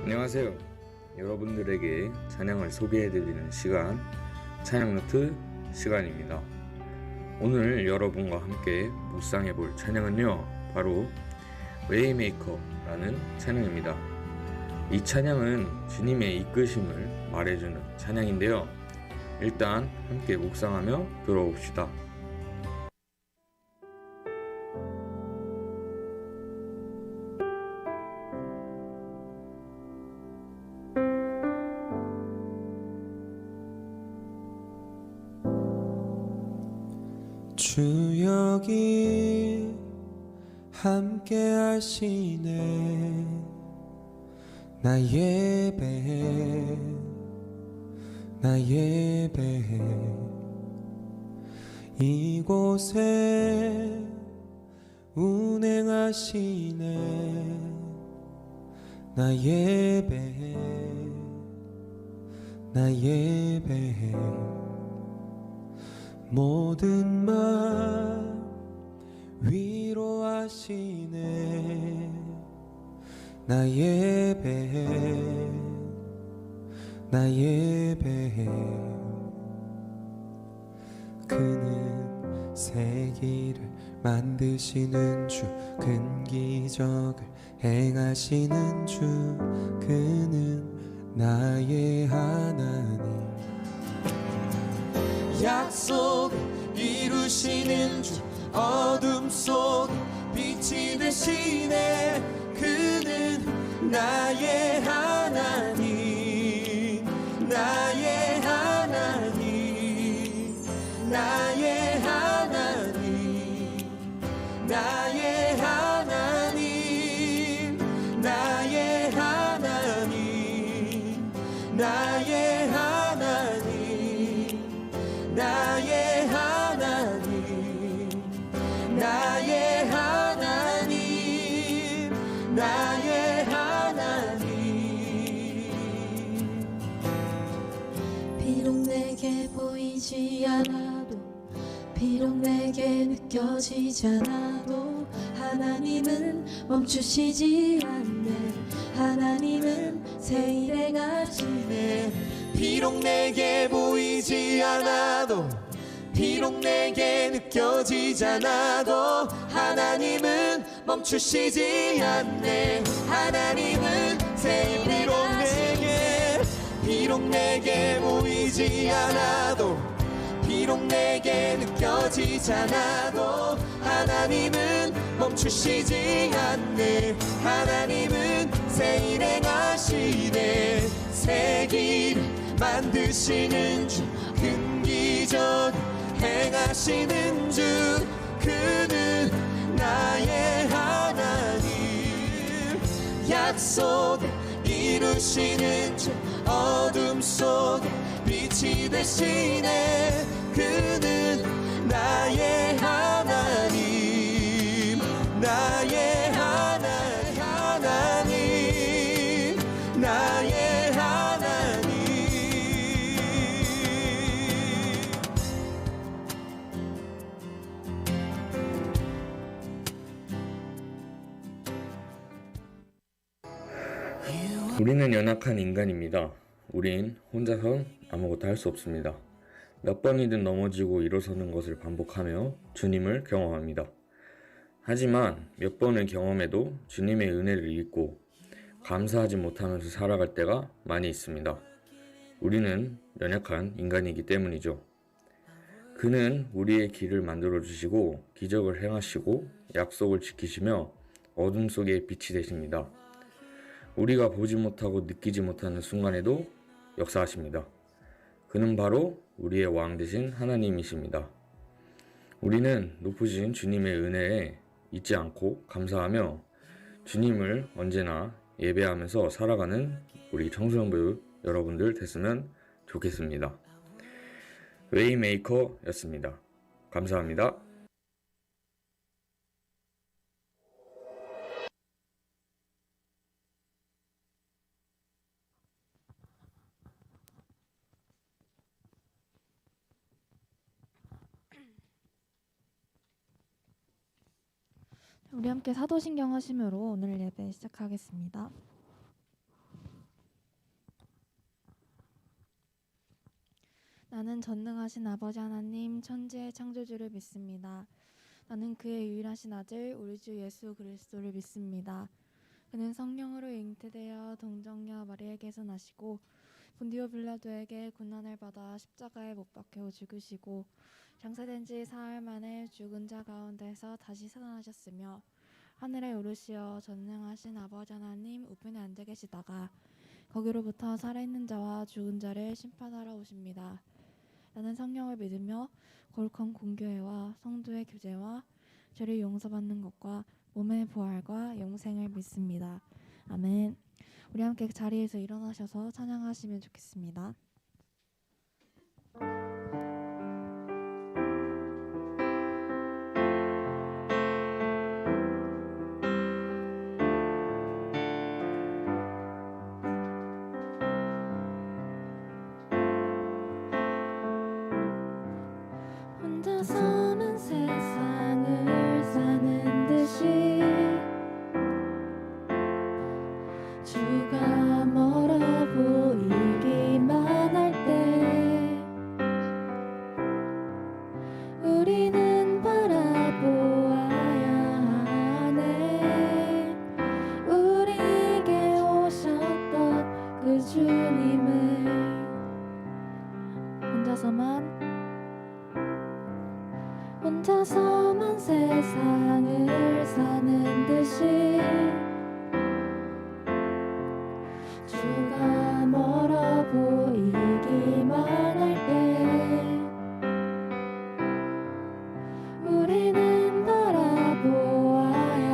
안녕하세요. 여러분들에게 찬양을 소개해드리는 시간, 찬양노트 시간입니다. 오늘 여러분과 함께 묵상해볼 찬양은요, 바로 웨이메이커라는 찬양입니다. 이 찬양은 주님의 이끄심을 말해주는 찬양인데요. 일단 함께 묵상하며 들어봅시다. 주 여기 함께 하시네. 나 예배해, 나 예배해. 이곳에 운행하시네. 나 예배해, 나 예배해. 모든 말 위로하시네. 나 예배해, 나 예배해. 그는 세기를 만드시는 주, 큰 기적을 행하시는 주. 그는 나의 하나님. 약속을 이루시는 주, 어둠 속 빛이 되시네. 그는 나의 하나님, 나의 하나님, 나의 하나님, 나의 하나님, 나의 하나님, 나의 하나님, 나의 하나님, 나의 하나님, 나의 하나님. 비록 내게 보이지 않아도, 비록 내게 느껴지지 않아도, 하나님은 멈추시지 않네. 하나님은 새 일 행하시네. 비록 내게 보이지 않아도, 비록 내게 느껴지지 않아도, 하나님은 멈추시지 않네. 하나님은 새 일 비록 내게 보이지 않아도, 비록 내게 느껴지지 않아도, 하나님은 멈추시지 않네. 하나님은 새 일 행하시네. 새 길을 만드시는 주, 큰 기적 행하시는 주. 그는 나의 하나님. 약속을 이루시는 주, 어둠 속에 빛이 되시네. 그는 나의 하나님, 나의 하나님, 나의 하나님. 우리는 연약한 인간입니다. 우린 혼자선 아무것도 할 수 없습니다. 몇 번이든 넘어지고 일어서는 것을 반복하며 주님을 경험합니다. 하지만 몇 번을 경험해도 주님의 은혜를 잊고 감사하지 못하면서 살아갈 때가 많이 있습니다. 우리는 연약한 인간이기 때문이죠. 그는 우리의 길을 만들어주시고 기적을 행하시고 약속을 지키시며 어둠 속에 빛이 되십니다. 우리가 보지 못하고 느끼지 못하는 순간에도 역사하십니다. 그는 바로 우리의 왕 되신 하나님이십니다. 우리는 높으신 주님의 은혜에 잊지 않고 감사하며 주님을 언제나 예배하면서 살아가는 우리 청소년부 여러분들 됐으면 좋겠습니다. 웨이메이커였습니다. 감사합니다. 우리 함께 사도신경 하심으로 오늘 예배 시작하겠습니다. 나는 전능하신 아버지 하나님 천지의 창조주를 믿습니다. 나는 그의 유일하신 아들 우리 주 예수 그리스도를 믿습니다. 그는 성령으로 잉태되어 동정녀 마리에게서 나시고 본디오 빌라도에게 고난을 받아 십자가에 못 박혀 죽으시고 장사된 지 사흘 만에 죽은 자 가운데서 다시 살아나셨으며 하늘에 오르시어 전능하신 아버지 하나님 우편에 앉아 계시다가 거기로부터 살아있는 자와 죽은 자를 심판하러 오십니다. 나는 성령을 믿으며 거룩한 공교회와 성도의 교제와 죄를 용서받는 것과 몸의 부활과 영생을 믿습니다. 아멘. 우리 함께 자리에서 일어나셔서 찬양하시면 좋겠습니다. 혼자서만 세상을 사는 듯이 주가 멀어 보이기만 할 때 우리는 바라보아야 하네. 우리에게 오셨던 그 주님을 혼자서만 세상을 사는 듯이 주가 멀어 보이기만 할 때 우리는 바라보아야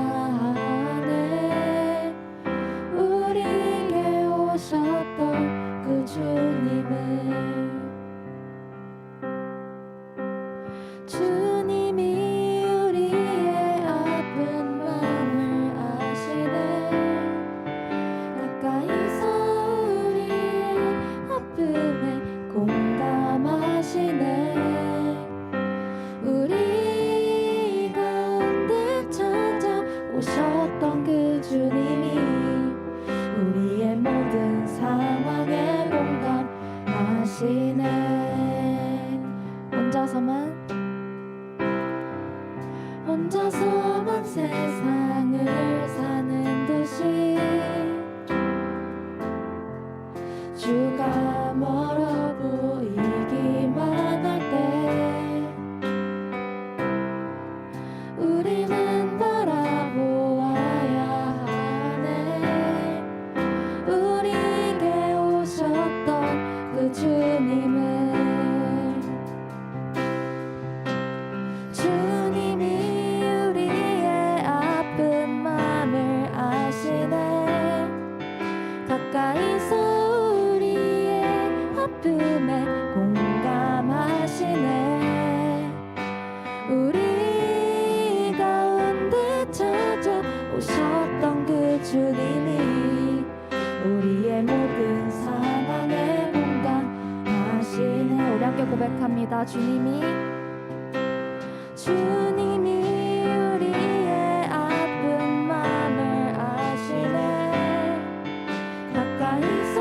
하네. 우리에게 오셨던 그 주님을 주님이 우리의 아픈 마음을 아시네. 가까이서 우리의 아픔에 공감하시네. 우리 가운데 찾아오셨던 그 주님이 우리의 모든 상황에 공감하시네. 혼자서만 세상을 사는 듯이 주가 멀어 보이기만 할 때 우리는 바라보아야 하네. 우리에게 오셨던 그 주님을 주님이 우리의 아픈 마음을 아시네. 가까이서 우리의 아픔에 공감하시네. 우리 가운데 찾아오셨던 그 주님이 우리의 모든 상황에 공감하시네. 우리 함께 고백합니다. 주님이 우리의 아픈 마음을 아시네. 가까이서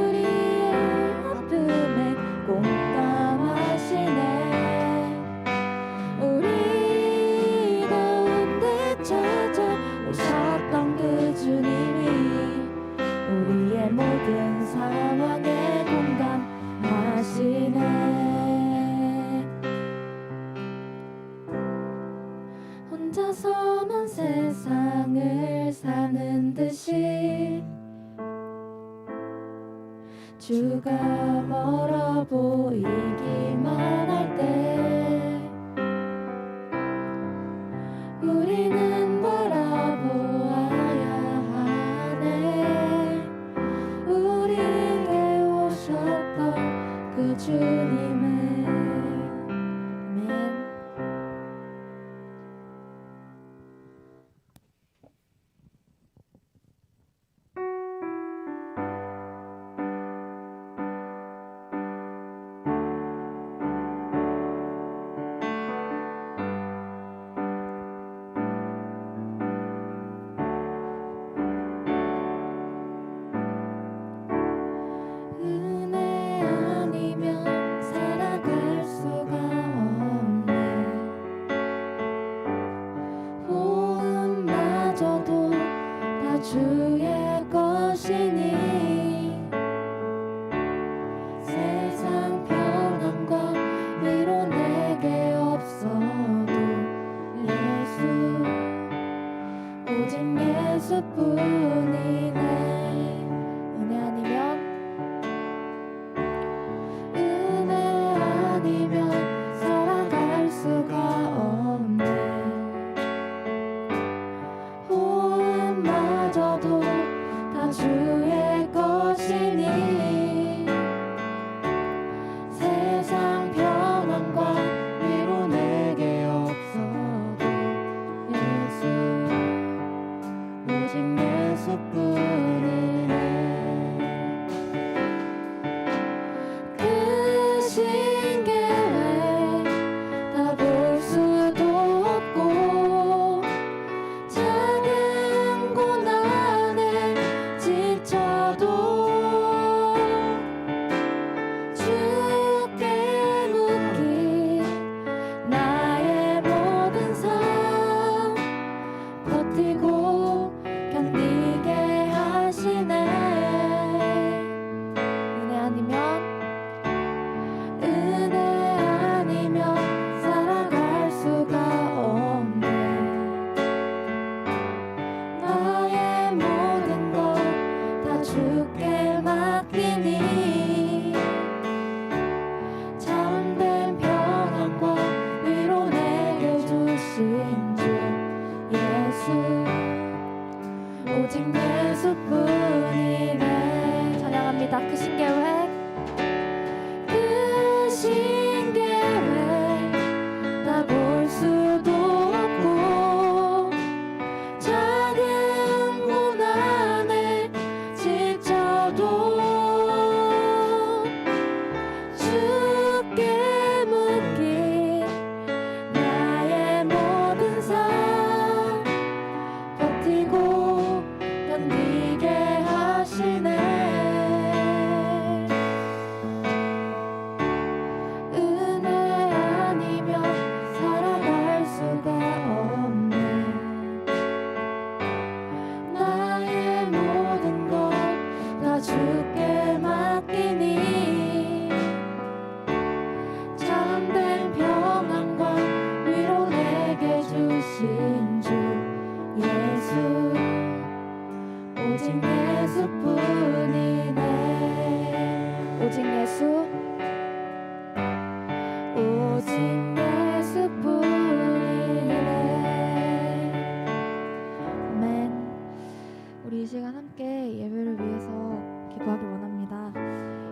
우리의 아픔에 공감하시네. 우리 가운데 찾아오셨던 그 주님이 우리의 모든 상황에 공감하시네. 혼자서만 세상을 사는 듯이 주가 멀어 보이기만 할 때 우리는 바라보아야 하네. 우리에게 오셨던 그 주님을. 아멘. 하시니 세상 평안과 위로 내게 없어도 예수 오직 예수뿐이네. 크신 계획 다 볼 수도 없고 작은 고난에 지쳐도 주께 묻기 나의 모든 삶 버티고 견디게 하시네. 은혜 아니면 살아갈 수가 없네. 나의 모든 것 다 주께 맡기니 참된 평안과 위로 내게 주신 주 예수 오직 예수뿐이네. 찬양합니다. 크신 계획 크신 계획 다 볼 수도 없고 작은 고난에 지쳐도 주께 묻기 나의 모든 삶 버티고 견디게 하시네. 은혜 아니면 살아갈 수가 없네. 나의 모든 것 다 주께 맡기니 참된 평안과 위로 내게 주신 주 예수 오직 예수뿐이네. 오직 예수 오직 예수뿐이네. 아멘. 우리 이 시간 함께 예배를 위해서 기도하기 원합니다.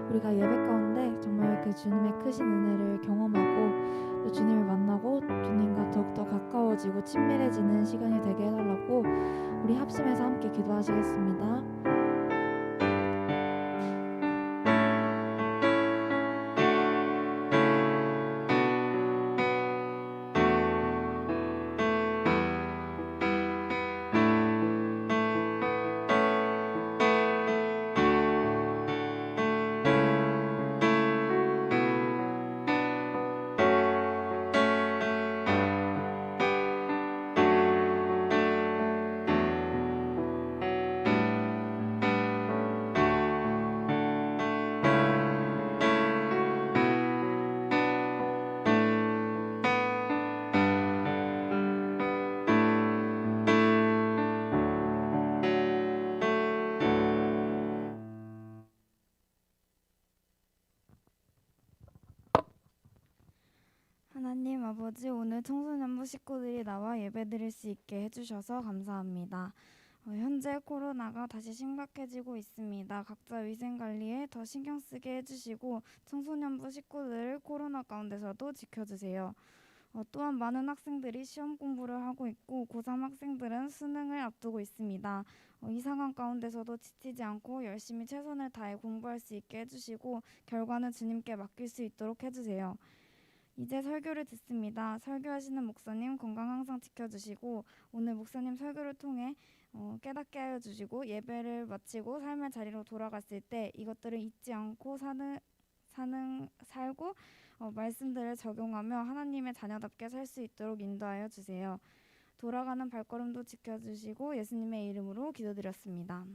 우리가 예배 가운데 정말 그 주님의 크신 은혜를 경험하고 또 주님을 만나고 주님과 더욱더 가까워지고 친밀해지는 시간이 되게 해달라고 우리 합심해서 함께 기도하시겠습니다. 하나님 아버지, 오늘 청소년부 식구들이 나와 예배드릴 수 있게 해주셔서 감사합니다. 현재 코로나가 다시 심각해지고 있습니다. 각자 위생관리에 더 신경 쓰게 해주시고 청소년부 식구들을 코로나 가운데서도 지켜주세요. 또한 많은 학생들이 시험 공부를 하고 있고 고3 학생들은 수능을 앞두고 있습니다. 이 상황 가운데서도 지치지 않고 열심히 최선을 다해 공부할 수 있게 해주시고 결과는 주님께 맡길 수 있도록 해주세요. 이제 설교를 듣습니다. 설교하시는 목사님 건강 항상 지켜주시고 오늘 목사님 설교를 통해 깨닫게 하여 주시고 예배를 마치고 삶의 자리로 돌아갔을 때 이것들을 잊지 않고 살고 말씀들을 적용하며 하나님의 자녀답게 살 수 있도록 인도하여 주세요. 돌아가는 발걸음도 지켜주시고 예수님의 이름으로 기도드렸습니다.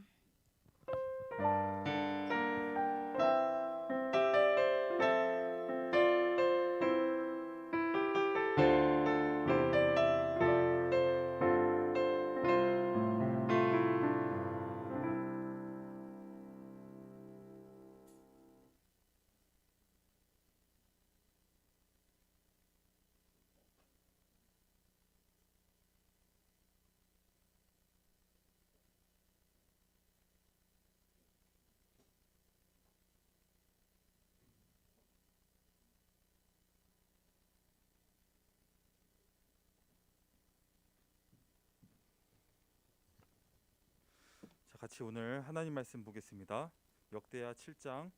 같이 오늘 하나님 말씀 보겠습니다. 역대하 7장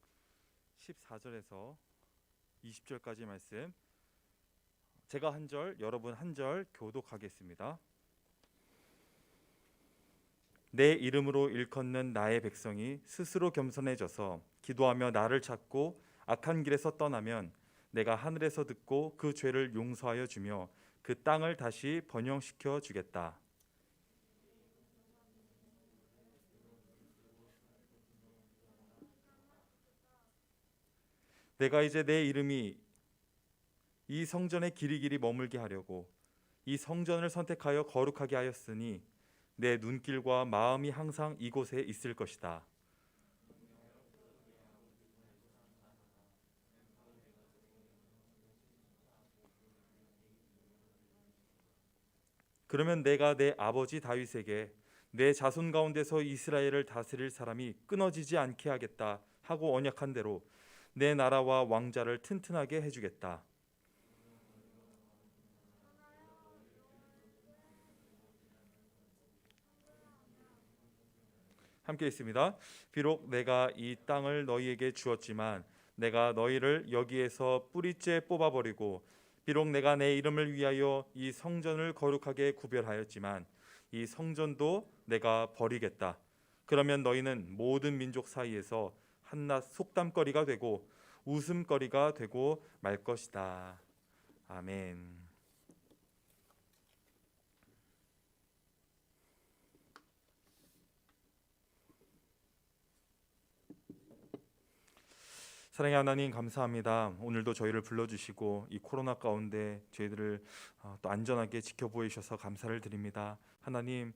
14절에서 20절까지 말씀, 제가 한 절, 여러분 한 절 교독하겠습니다. 내 이름으로 일컫는 나의 백성이 스스로 겸손해져서 기도하며 나를 찾고 악한 길에서 떠나면 내가 하늘에서 듣고 그 죄를 용서하여 주며 그 땅을 다시 번영시켜 주겠다. 내가 이제 내 이름이 이 성전에 길이길이 머물게 하려고 이 성전을 선택하여 거룩하게 하였으니 내 눈길과 마음이 항상 이곳에 있을 것이다. 그러면 내가 내 아버지 다윗에게 내 자손 가운데서 이스라엘을 다스릴 사람이 끊어지지 않게 하겠다 하고 언약한 대로 내 나라와 왕자를 튼튼하게 해주겠다. 함께 있습니다. 비록 내가 이 땅을 너희에게 주었지만 내가 너희를 여기에서 뿌리째 뽑아버리고 비록 내가 내 이름을 위하여 이 성전을 거룩하게 구별하였지만 이 성전도 내가 버리겠다. 그러면 너희는 모든 민족 사이에서 한낱 속담거리가 되고 웃음거리가 되고 말 것이다. 아멘. 사랑의 하나님, 감사합니다. 오늘도 저희를 불러주시고 이 코로나 가운데 저희들을 또 안전하게 지켜보이셔서 감사를 드립니다. 하나님,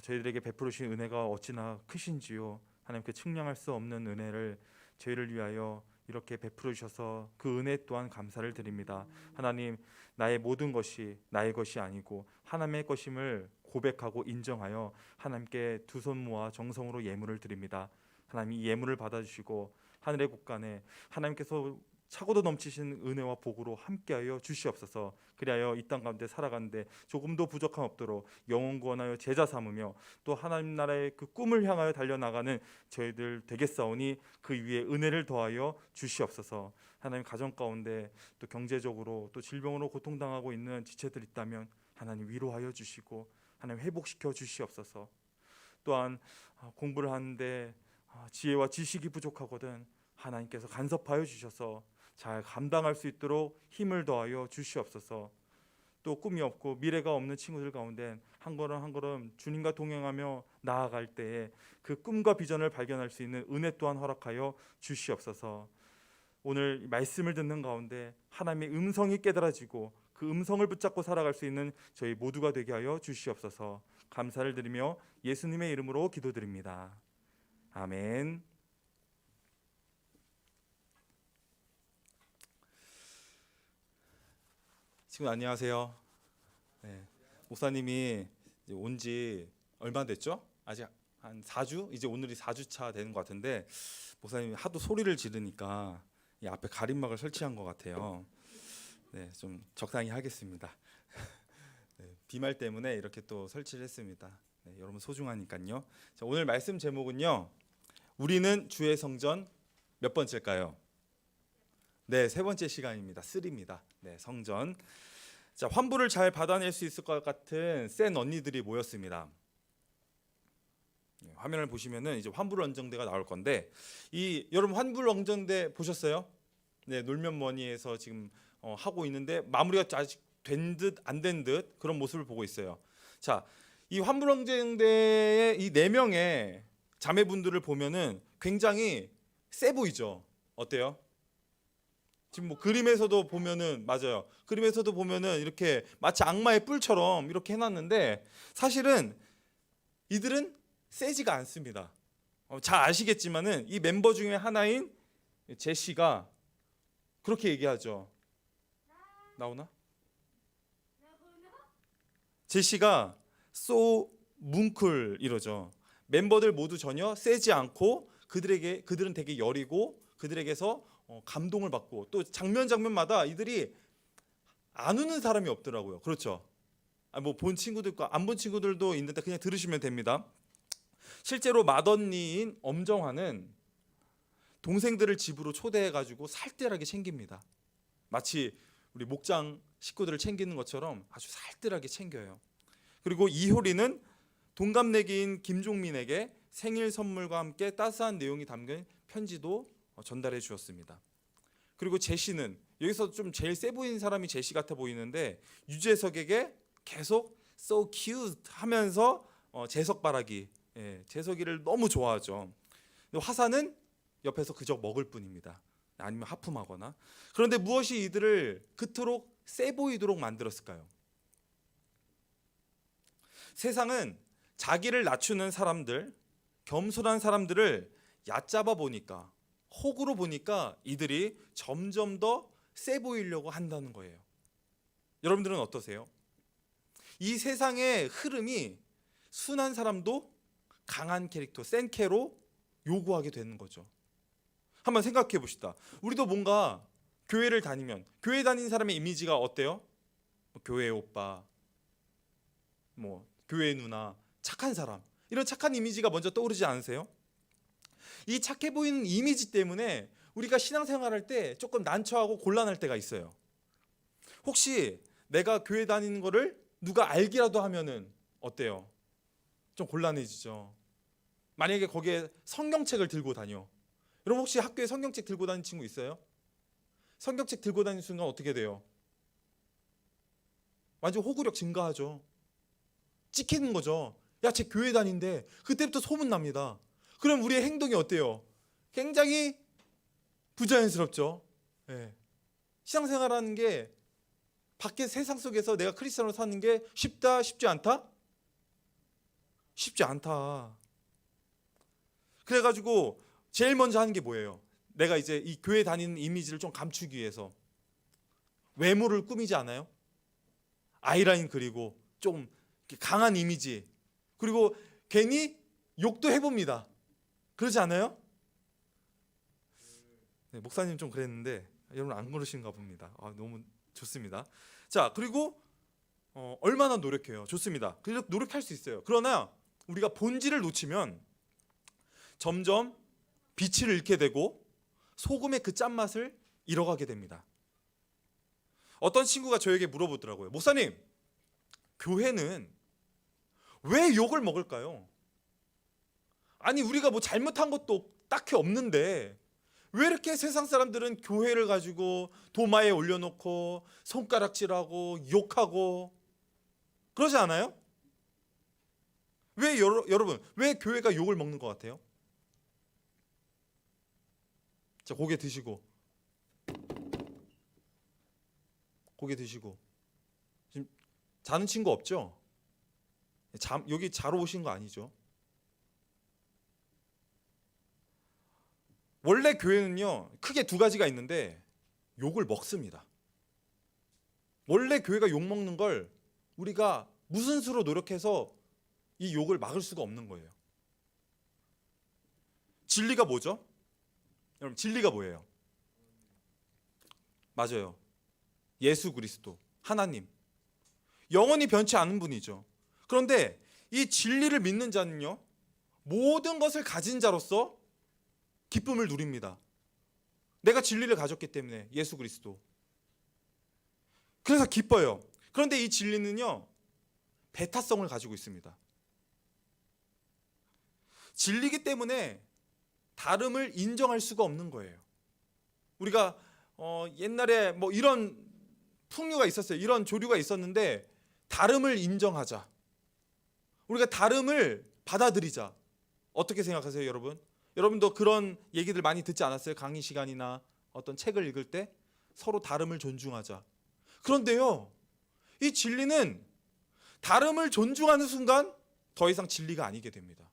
저희들에게 베풀으신 은혜가 어찌나 크신지요. 하나님께 측량할 수 없는 은혜를 저희를 위하여 이렇게 베풀어 주셔서 그 은혜 또한 감사를 드립니다. 하나님, 나의 모든 것이 나의 것이 아니고 하나님의 것임을 고백하고 인정하여 하나님께 두 손 모아 정성으로 예물을 드립니다. 하나님, 이 예물을 받아주시고 하늘의 곳간에 하나님께서 차고도 넘치신 은혜와 복으로 함께하여 주시옵소서. 그리하여 이 땅 가운데 살아가는데 조금도 부족함 없도록 영혼 구원하여 제자 삼으며 또 하나님 나라의 그 꿈을 향하여 달려나가는 저희들 되겠사오니 그 위에 은혜를 더하여 주시옵소서. 하나님, 가정 가운데 또 경제적으로 또 질병으로 고통당하고 있는 지체들 있다면 하나님 위로하여 주시고 하나님 회복시켜 주시옵소서. 또한 공부를 하는데 지혜와 지식이 부족하거든 하나님께서 간섭하여 주셔서 잘 감당할 수 있도록 힘을 더하여 주시옵소서. 또 꿈이 없고 미래가 없는 친구들 가운데 한 걸음 한 걸음 주님과 동행하며 나아갈 때에 그 꿈과 비전을 발견할 수 있는 은혜 또한 허락하여 주시옵소서. 오늘 말씀을 듣는 가운데 하나님의 음성이 깨달아지고 그 음성을 붙잡고 살아갈 수 있는 저희 모두가 되게 하여 주시옵소서. 감사를 드리며 예수님의 이름으로 기도드립니다. 아멘. 친구 안녕하세요. 네, 목사님이 온 지 얼마 됐죠? 아직 한 4주? 이제 오늘이 4주차 되는 것 같은데 목사님이 하도 소리를 지르니까 이 앞에 가림막을 설치한 것 같아요. 네, 좀 적당히 하겠습니다. 네, 비말 때문에 이렇게 또 설치를 했습니다. 네, 여러분 소중하니까요. 자, 오늘 말씀 제목은요, 우리는 주의 성전 몇 번째일까요? 네, 세 번째 시간입니다. 3입니다. 네, 성전. 자, 환불을 잘 받아낼 수 있을 것 같은 센 언니들이 모였습니다. 네, 화면을 보시면은 이제 환불 원정대가 나올 건데, 이 여러분 환불 원정대 보셨어요? 네, 놀면 뭐니에서 지금 하고 있는데 마무리가 아직 된 듯 안 된 듯 그런 모습을 보고 있어요. 자, 이 환불 원정대의 이 4명의 자매분들을 보면은 굉장히 세 보이죠? 어때요? 지금 뭐 그림에서도 보면은 맞아요. 그림에서도 보면은 이렇게 마치 악마의 뿔처럼 이렇게 해놨는데 사실은 이들은 세지가 않습니다. 잘 아시겠지만은 이 멤버 중에 하나인 제시가 그렇게 얘기하죠. 나오나? 제시가 so 뭉클 이러죠. 멤버들 모두 전혀 세지 않고 그들은 되게 여리고 그들에게서 감동을 받고 또 장면마다 이들이 안 우는 사람이 없더라고요. 그렇죠? 뭐 본 친구들과 안 본 친구들도 있는데 그냥 들으시면 됩니다. 실제로 맏언니인 엄정화는 동생들을 집으로 초대해가지고 살뜰하게 챙깁니다. 마치 우리 목장 식구들을 챙기는 것처럼 아주 살뜰하게 챙겨요. 그리고 이효리는 동갑내기인 김종민에게 생일 선물과 함께 따스한 내용이 담긴 편지도 전달해 주었습니다. 그리고 제시는, 여기서 좀 제일 세 보이는 사람이 제시 같아 보이는데, 유재석에게 계속 so cute 하면서 재석바라기, 재석이를 너무 좋아하죠. 근데 화사는 옆에서 그저 먹을 뿐입니다. 아니면 하품하거나. 그런데 무엇이 이들을 그토록 세 보이도록 만들었을까요? 세상은 자기를 낮추는 사람들, 겸손한 사람들을 얕잡아 보니까, 호구로 보니까 이들이 점점 더 세 보이려고 한다는 거예요. 여러분들은 어떠세요? 이 세상의 흐름이 순한 사람도 강한 캐릭터, 센 캐로 요구하게 되는 거죠. 한번 생각해 봅시다. 우리도 뭔가 교회를 다니면, 교회 다니는 사람의 이미지가 어때요? 교회 오빠, 교회 누나, 착한 사람, 이런 착한 이미지가 먼저 떠오르지 않으세요? 이 착해 보이는 이미지 때문에 우리가 신앙생활할 때 조금 난처하고 곤란할 때가 있어요. 혹시 내가 교회 다니는 거를 누가 알기라도 하면은 어때요? 좀 곤란해지죠. 만약에 거기에 성경책을 들고 다녀. 여러분 혹시 학교에 성경책 들고 다니는 친구 있어요? 성경책 들고 다니는 순간 어떻게 돼요? 완전 호구력 증가하죠. 찍히는 거죠. 야, 쟤 교회 다닌대. 그때부터 소문납니다. 그럼 우리의 행동이 어때요? 굉장히 부자연스럽죠. 신앙생활하는 게, 밖에 세상 속에서 내가 크리스찬으로 사는 게 쉽다, 쉽지 않다? 쉽지 않다. 그래가지고 제일 먼저 하는 게 뭐예요? 내가 이제 이 교회 다니는 이미지를 좀 감추기 위해서 외모를 꾸미지 않아요? 아이라인 그리고 좀 강한 이미지, 그리고 괜히 욕도 해봅니다. 그러지 않아요? 네, 목사님 좀 그랬는데 여러분 안 그러신가 봅니다. 너무 좋습니다. 자, 그리고 얼마나 노력해요? 좋습니다. 그래서 노력할 수 있어요. 그러나 우리가 본질을 놓치면 점점 빛을 잃게 되고 소금의 그 짠맛을 잃어가게 됩니다. 어떤 친구가 저에게 물어보더라고요. 목사님, 교회는 왜 욕을 먹을까요? 아니, 우리가 뭐 잘못한 것도 딱히 없는데 왜 이렇게 세상 사람들은 교회를 가지고 도마에 올려놓고 손가락질하고 욕하고 그러지 않아요? 왜 여러분, 왜 교회가 욕을 먹는 것 같아요? 자, 고개 드시고 지금 자는 친구 없죠? 여기 자러 오신 거 아니죠? 원래 교회는요, 크게 두 가지가 있는데 욕을 먹습니다. 원래 교회가 욕 먹는 걸 우리가 무슨 수로 노력해서 이 욕을 막을 수가 없는 거예요. 진리가 뭐죠? 여러분, 진리가 뭐예요? 맞아요. 예수 그리스도, 하나님, 영원히 변치 않은 분이죠. 그런데 이 진리를 믿는 자는요, 모든 것을 가진 자로서 기쁨을 누립니다. 내가 진리를 가졌기 때문에, 예수 그리스도. 그래서 기뻐요. 그런데 이 진리는요, 배타성을 가지고 있습니다. 진리기 때문에 다름을 인정할 수가 없는 거예요. 우리가 옛날에 뭐 이런 풍류가 있었어요. 이런 조류가 있었는데, 다름을 인정하자, 우리가 다름을 받아들이자. 어떻게 생각하세요, 여러분? 여러분도 그런 얘기들 많이 듣지 않았어요? 강의 시간이나 어떤 책을 읽을 때 서로 다름을 존중하자. 그런데요, 이 진리는 다름을 존중하는 순간 더 이상 진리가 아니게 됩니다.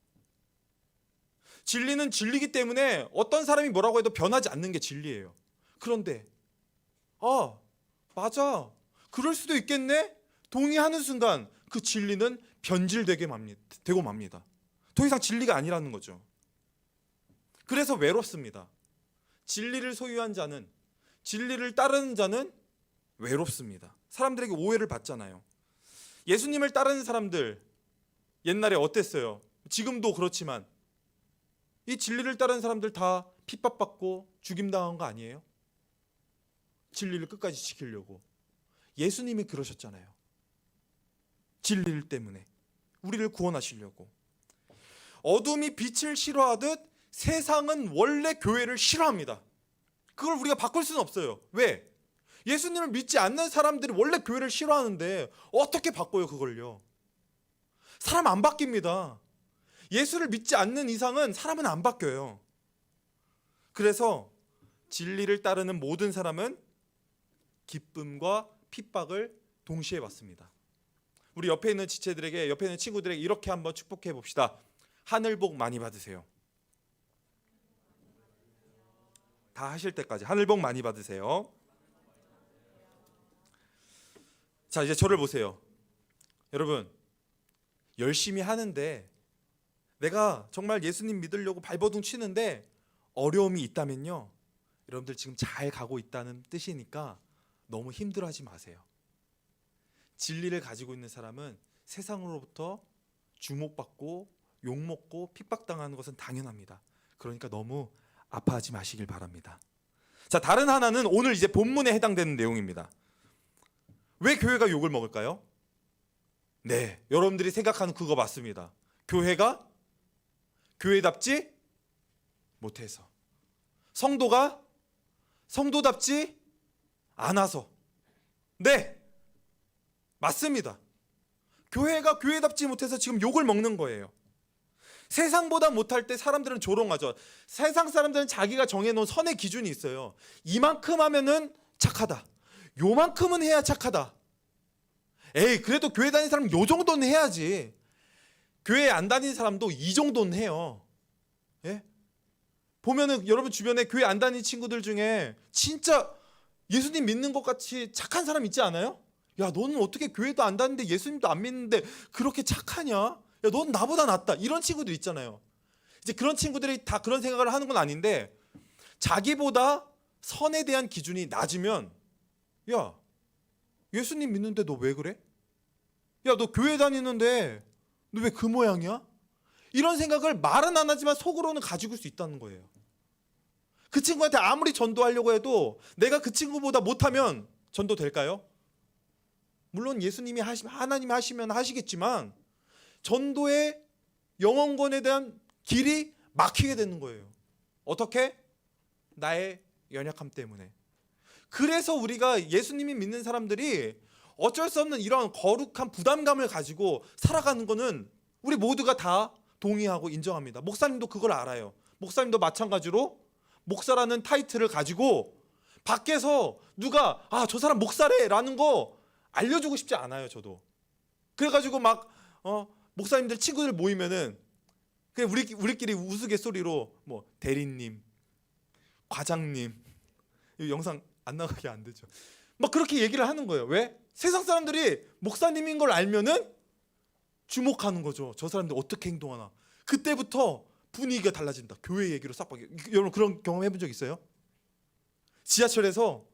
진리는 진리기 때문에 어떤 사람이 뭐라고 해도 변하지 않는 게 진리예요. 그런데 맞아, 그럴 수도 있겠네, 동의하는 순간 그 진리는 변질되고 맙니다. 더 이상 진리가 아니라는 거죠. 그래서 외롭습니다. 진리를 소유한 자는, 진리를 따르는 자는 외롭습니다. 사람들에게 오해를 받잖아요. 예수님을 따르는 사람들 옛날에 어땠어요? 지금도 그렇지만 이 진리를 따르는 사람들 다 핍박받고 죽임당한 거 아니에요? 진리를 끝까지 지키려고. 예수님이 그러셨잖아요. 진리를 때문에 우리를 구원하시려고. 어둠이 빛을 싫어하듯 세상은 원래 교회를 싫어합니다. 그걸 우리가 바꿀 수는 없어요. 왜? 예수님을 믿지 않는 사람들이 원래 교회를 싫어하는데 어떻게 바꿔요 그걸요? 사람 안 바뀝니다. 예수를 믿지 않는 이상은 사람은 안 바뀌어요. 그래서 진리를 따르는 모든 사람은 기쁨과 핍박을 동시에 받습니다. 우리 옆에 있는 지체들에게, 옆에 있는 친구들에게 이렇게 한번 축복해 봅시다. 하늘 복 많이 받으세요. 다 하실 때까지 하늘 복 많이 받으세요. 자, 이제 저를 보세요. 여러분, 열심히 하는데 내가 정말 예수님 믿으려고 발버둥 치는데 어려움이 있다면요, 여러분들 지금 잘 가고 있다는 뜻이니까 너무 힘들어하지 마세요. 진리를 가지고 있는 사람은 세상으로부터 주목받고 욕먹고 핍박당하는 것은 당연합니다. 그러니까 너무 아파하지 마시길 바랍니다. 자, 다른 하나는 오늘 이제 본문에 해당되는 내용입니다. 왜 교회가 욕을 먹을까요? 네, 여러분들이 생각하는 그거 맞습니다. 교회가 교회답지 못해서, 성도가 성도답지 않아서. 네, 맞습니다. 교회가 교회답지 못해서 지금 욕을 먹는 거예요. 세상보다 못할 때 사람들은 조롱하죠. 세상 사람들은 자기가 정해놓은 선의 기준이 있어요. 이만큼 하면은 착하다, 요만큼은 해야 착하다. 에이, 그래도 교회 다니는 사람 요 정도는 해야지. 교회 안 다니는 사람도 이 정도는 해요. 예? 보면은 여러분 주변에 교회 안 다니는 친구들 중에 진짜 예수님 믿는 것 같이 착한 사람 있지 않아요? 야, 너는 어떻게 교회도 안 다니는데 예수님도 안 믿는데 그렇게 착하냐? 야, 넌 나보다 낫다. 이런 친구들 있잖아요. 이제 그런 친구들이 다 그런 생각을 하는 건 아닌데, 자기보다 선에 대한 기준이 낮으면, 야, 예수님 믿는데 너 왜 그래? 야, 너 교회 다니는데 너 왜 그 모양이야? 이런 생각을 말은 안 하지만 속으로는 가지고 수 있다는 거예요. 그 친구한테 아무리 전도하려고 해도 내가 그 친구보다 못하면 전도 될까요? 물론 예수님이 하나님이 하시면 하시겠지만 전도의 영혼권에 대한 길이 막히게 되는 거예요. 어떻게? 나의 연약함 때문에. 그래서 우리가 예수님이 믿는 사람들이 어쩔 수 없는 이런 거룩한 부담감을 가지고 살아가는 거는 우리 모두가 다 동의하고 인정합니다. 목사님도 그걸 알아요. 목사님도 마찬가지로 목사라는 타이틀을 가지고 밖에서 누가 저 사람 목사래 라는 거 알려주고 싶지 않아요. 저도. 그래가지고 막 목사님들 친구들 모이면은 그냥 우리끼리 우스갯소리로 뭐 대리님, 과장님, 이 영상 안 나가게 안 되죠. 막 그렇게 얘기를 하는 거예요. 왜? 세상 사람들이 목사님인 걸 알면은 주목하는 거죠. 저 사람들 어떻게 행동하나. 그때부터 분위기가 달라진다. 교회 얘기로 싹 바뀌어요. 여러분 그런 경험 해본 적 있어요? 지하철에서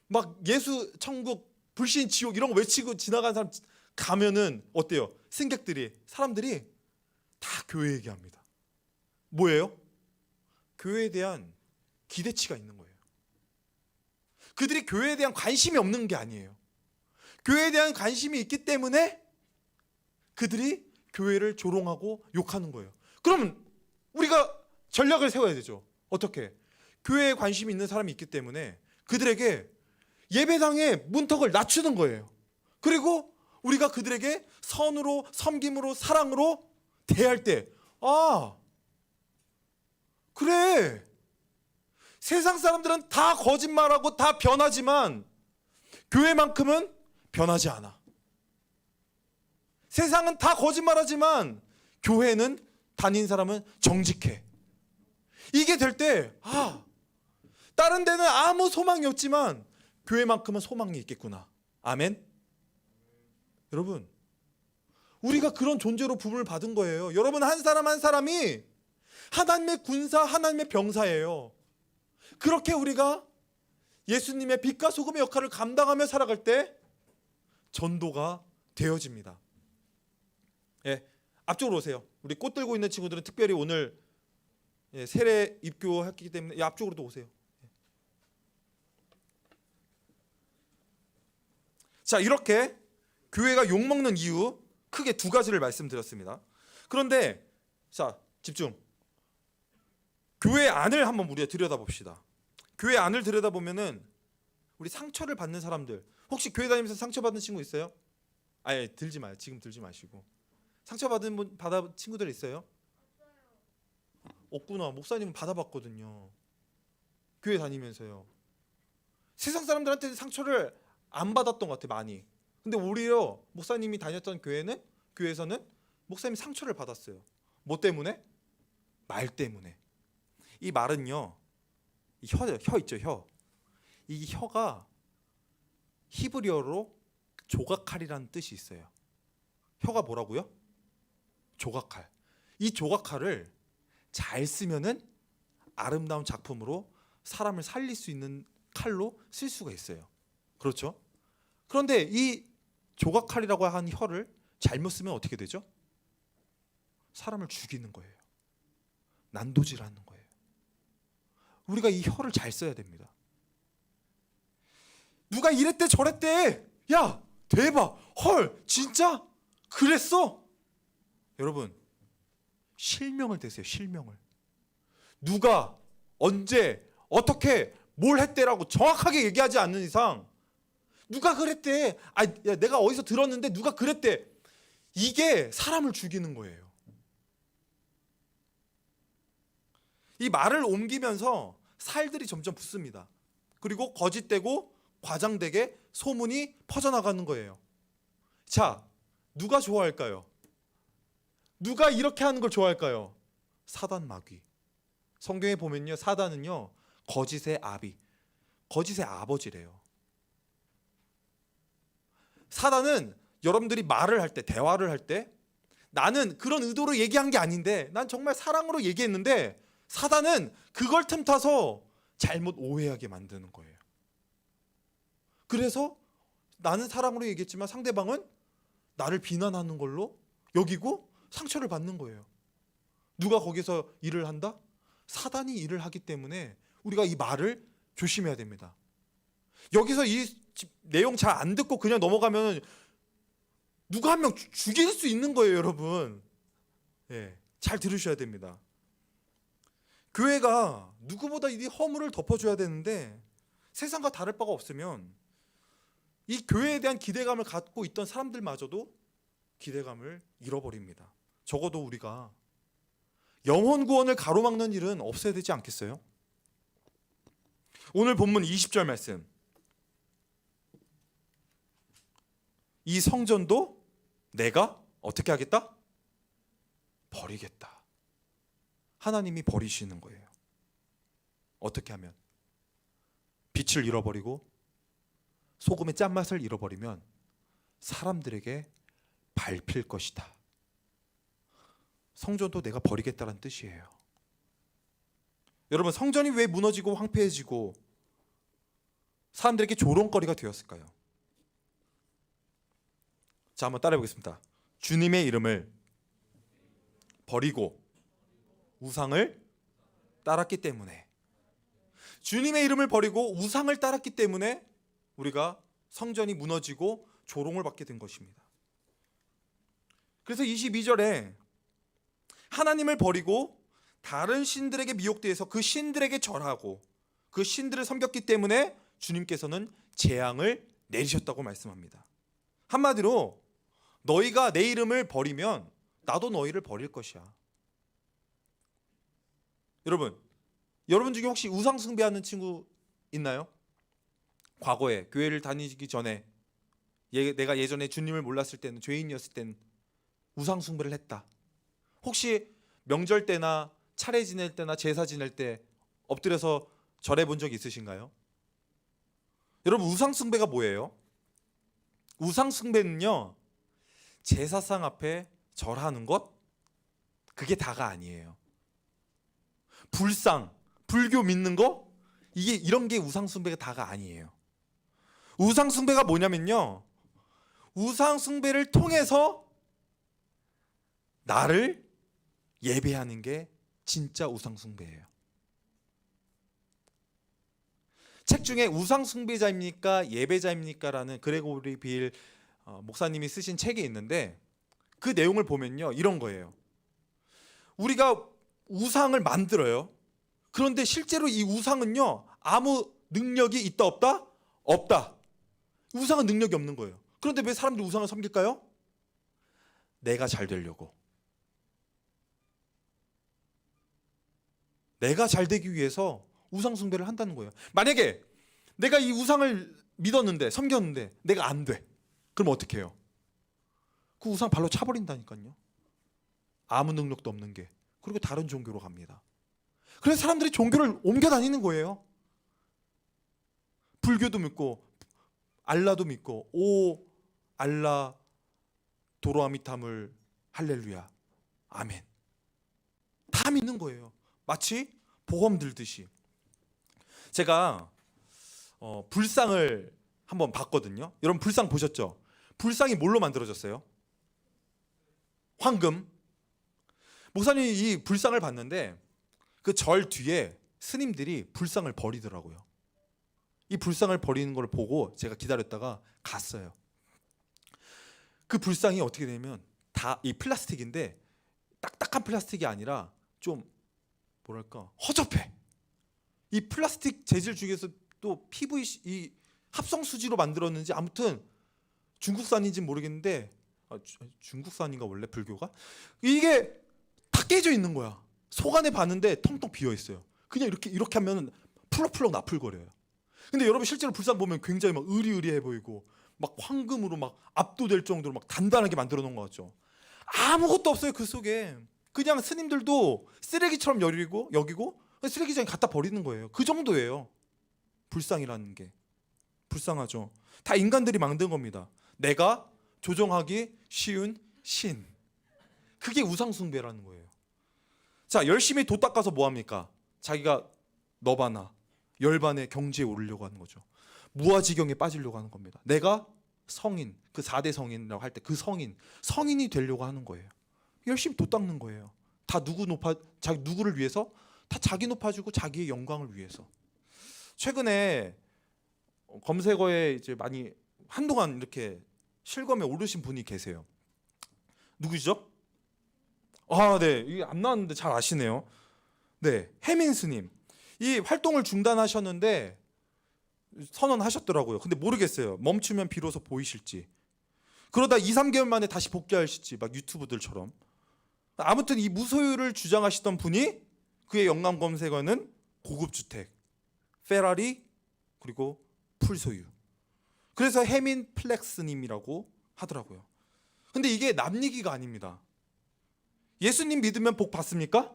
막 예수, 천국, 불신, 지옥 이런 거 외치고 지나가는 사람 가면은 어때요? 승객들이, 사람들이 다 교회 얘기합니다. 뭐예요? 교회에 대한 기대치가 있는 거예요. 그들이 교회에 대한 관심이 없는 게 아니에요. 교회에 대한 관심이 있기 때문에 그들이 교회를 조롱하고 욕하는 거예요. 그러면 우리가 전략을 세워야 되죠. 어떻게? 교회에 관심이 있는 사람이 있기 때문에 그들에게 예배당의 문턱을 낮추는 거예요. 그리고 우리가 그들에게 선으로, 섬김으로, 사랑으로 대할 때, 그래, 세상 사람들은 다 거짓말하고 다 변하지만 교회만큼은 변하지 않아. 세상은 다 거짓말하지만 교회는 다닌 사람은 정직해. 이게 될 때 다른 데는 아무 소망이 없지만 교회만큼은 소망이 있겠구나. 아멘. 여러분, 우리가 그런 존재로 부름을 받은 거예요. 여러분 한 사람 한 사람이 하나님의 군사, 하나님의 병사예요. 그렇게 우리가 예수님의 빛과 소금의 역할을 감당하며 살아갈 때 전도가 되어집니다. 예, 앞쪽으로 오세요. 우리 꽃 들고 있는 친구들은 특별히 오늘 세례 입교했기 때문에 이 앞쪽으로 또 오세요. 자, 이렇게 교회가 욕먹는 이유 크게 두 가지를 말씀드렸습니다. 그런데 자, 집중. 교회 안을 한번 우리가 들여다봅시다. 교회 안을 들여다보면은 우리 상처를 받는 사람들, 혹시 교회 다니면서 상처받은 친구 있어요? 아예 들지 마요. 지금 들지 마시고. 상처받은 분 친구들 있어요? 없구나. 목사님은 받아봤거든요. 교회 다니면서요. 세상 사람들한테 상처를 안 받았던 것 같아, 많이. 근데 오히려 목사님이 다녔던 교회에서는 목사님이 상처를 받았어요. 뭐 때문에? 말 때문에. 이 말은요, 이 혀 있죠, 혀. 이 혀가 히브리어로 조각칼이라는 뜻이 있어요. 혀가 뭐라고요? 조각칼. 이 조각칼을 잘 쓰면은 아름다운 작품으로 사람을 살릴 수 있는 칼로 쓸 수가 있어요. 그렇죠? 그런데 이 조각칼이라고 한 혀를 잘못 쓰면 어떻게 되죠? 사람을 죽이는 거예요. 난도질하는 거예요. 우리가 이 혀를 잘 써야 됩니다. 누가 이랬대 저랬대. 야, 대박. 헐, 진짜? 그랬어? 여러분, 실명을 대세요. 실명을. 누가 언제 어떻게 뭘 했대라고 정확하게 얘기하지 않는 이상 누가 그랬대. 아, 야, 내가 어디서 들었는데 누가 그랬대. 이게 사람을 죽이는 거예요. 이 말을 옮기면서 살들이 점점 붙습니다. 그리고 거짓되고 과장되게 소문이 퍼져나가는 거예요. 자, 누가 좋아할까요? 누가 이렇게 하는 걸 좋아할까요? 사단 마귀. 성경에 보면요, 사단은요 거짓의 아비, 거짓의 아버지래요. 사단은 여러분들이 말을 할 때, 대화를 할 때 나는 그런 의도로 얘기한 게 아닌데 난 정말 사랑으로 얘기했는데 사단은 그걸 틈타서 잘못 오해하게 만드는 거예요. 그래서 나는 사랑으로 얘기했지만 상대방은 나를 비난하는 걸로 여기고 상처를 받는 거예요. 누가 거기서 일을 한다? 사단이 일을 하기 때문에 우리가 이 말을 조심해야 됩니다. 여기서 이 내용 잘 안 듣고 그냥 넘어가면 누가 한 명 죽일 수 있는 거예요, 여러분. 예, 잘 들으셔야 됩니다. 교회가 누구보다 이 허물을 덮어줘야 되는데 세상과 다를 바가 없으면 이 교회에 대한 기대감을 갖고 있던 사람들마저도 기대감을 잃어버립니다. 적어도 우리가 영혼 구원을 가로막는 일은 없어야 되지 않겠어요? 오늘 본문 20절 말씀. 이 성전도 내가 어떻게 하겠다? 버리겠다. 하나님이 버리시는 거예요. 어떻게 하면? 빛을 잃어버리고 소금의 짠맛을 잃어버리면 사람들에게 밟힐 것이다. 성전도 내가 버리겠다는 뜻이에요. 여러분, 성전이 왜 무너지고 황폐해지고 사람들에게 조롱거리가 되었을까요? 자, 한번 따라해 보겠습니다. 주님의 이름을 버리고 우상을 따랐기 때문에, 주님의 이름을 버리고 우상을 따랐기 때문에 우리가 성전이 무너지고 조롱을 받게 된 것입니다. 그래서 22절에 하나님을 버리고 다른 신들에게 미혹되어서 그 신들에게 절하고 그 신들을 섬겼기 때문에 주님께서는 재앙을 내리셨다고 말씀합니다. 한마디로 너희가 내 이름을 버리면 나도 너희를 버릴 것이야. 여러분 중에 혹시 우상 숭배하는 친구 있나요? 과거에 교회를 다니기 전에 내가 예전에 주님을 몰랐을 때는, 죄인이었을 때는 우상 숭배를 했다. 혹시 명절 때나 차례 지낼 때나 제사 지낼 때 엎드려서 절해 본 적 있으신가요? 여러분, 우상 숭배가 뭐예요? 우상 숭배는요, 제사상 앞에 절하는 것, 그게 다가 아니에요. 불상, 불교 믿는 거, 이런 게 우상 숭배가 다가 아니에요. 우상 숭배가 뭐냐면요, 우상 숭배를 통해서 나를 예배하는 게 진짜 우상숭배예요. 책 중에 우상숭배자입니까 예배자입니까 라는 그레고리 빌 목사님이 쓰신 책이 있는데 그 내용을 보면요 이런 거예요. 우리가 우상을 만들어요. 그런데 실제로 이 우상은요 아무 능력이 있다 없다? 없다. 우상은 능력이 없는 거예요. 그런데 왜 사람들이 우상을 섬길까요? 내가 잘 되려고. 내가 잘 되기 위해서 우상 숭배를 한다는 거예요. 만약에 내가 이 우상을 믿었는데 섬겼는데 내가 안 돼. 그럼 어떻게 해요? 그 우상 발로 차버린다니까요. 아무 능력도 없는 게. 그리고 다른 종교로 갑니다. 그래서 사람들이 종교를 옮겨 다니는 거예요. 불교도 믿고 알라도 믿고 오 알라 도로아미타물 할렐루야 아멘 다 믿는 거예요. 마치 보험 들듯이. 제가 불상을 한번 봤거든요. 여러분 불상 보셨죠? 불상이 뭘로 만들어졌어요? 황금. 목사님이 이 불상을 봤는데 그 절 뒤에 스님들이 불상을 버리더라고요. 이 불상을 버리는 걸 보고 제가 기다렸다가 갔어요. 그 불상이 어떻게 되냐면 다 이 플라스틱인데 딱딱한 플라스틱이 아니라 좀 뭐랄까 허접해. 이 플라스틱 재질 중에서 또 PVC 이 합성 수지로 만들었는지 아무튼 중국산인지 모르겠는데 중국산인가 원래 불교가 이게 다 깨져 있는 거야. 속 안에 봤는데 텅텅 비어 있어요. 그냥 이렇게 하면 풀럭풀럭 나풀거려요. 근데 여러분 실제로 불상 보면 굉장히 막 으리으리해 보이고 막 황금으로 막 압도될 정도로 막 단단하게 만들어 놓은 것 같죠. 아무것도 없어요 그 속에. 그냥 스님들도 쓰레기처럼 여기고 쓰레기장에 갖다 버리는 거예요. 그 정도예요. 불상이라는 게. 불쌍하죠. 다 인간들이 만든 겁니다. 내가 조종하기 쉬운 신. 그게 우상숭배라는 거예요. 자, 열심히 도 닦아서 뭐 합니까? 자기가 너바나 열반의 경지에 오르려고 하는 거죠. 무아지경에 빠지려고 하는 겁니다. 내가 성인, 그 4대 성인이라고 할 때 그 성인이 되려고 하는 거예요. 열심히 도 닦는 거예요. 다 누구를 위해서? 다 자기 높아지고 자기의 영광을 위해서. 최근에 검색어에 이제 많이 한동안 이렇게 실검에 오르신 분이 계세요. 누구시죠? 네, 이게 안 나왔는데 잘 아시네요. 네, 혜민 스님. 이 활동을 중단하셨는데 선언하셨더라고요. 근데 모르겠어요. 멈추면 비로소 보이실지. 그러다 2, 3개월 만에 다시 복귀하실지 막 유튜브들처럼. 아무튼 이 무소유를 주장하시던 분이 그의 영감 검색어는 고급 주택, 페라리 그리고 풀소유. 그래서 혜민 플렉스님이라고 하더라고요. 근데 이게 남 얘기가 아닙니다. 예수님 믿으면 복 받습니까?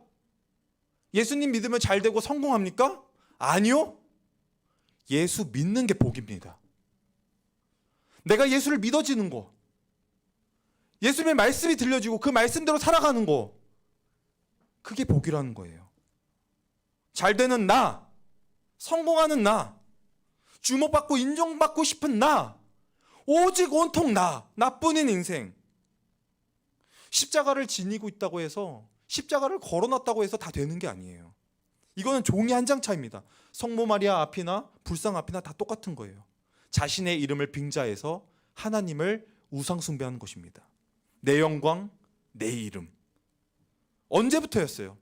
예수님 믿으면 잘 되고 성공합니까? 아니요. 예수 믿는 게 복입니다. 내가 예수를 믿어지는 거, 예수님의 말씀이 들려지고 그 말씀대로 살아가는 거, 그게 복이라는 거예요. 잘 되는 나, 성공하는 나, 주목받고 인정받고 싶은 나, 오직 온통 나뿐인 인생. 십자가를 지니고 있다고 해서, 십자가를 걸어놨다고 해서 다 되는 게 아니에요. 이거는 종이 한 장 차이입니다. 성모 마리아 앞이나 불상 앞이나 다 똑같은 거예요. 자신의 이름을 빙자해서 하나님을 우상 숭배하는 것입니다. 내 영광, 내 이름. 언제부터였어요?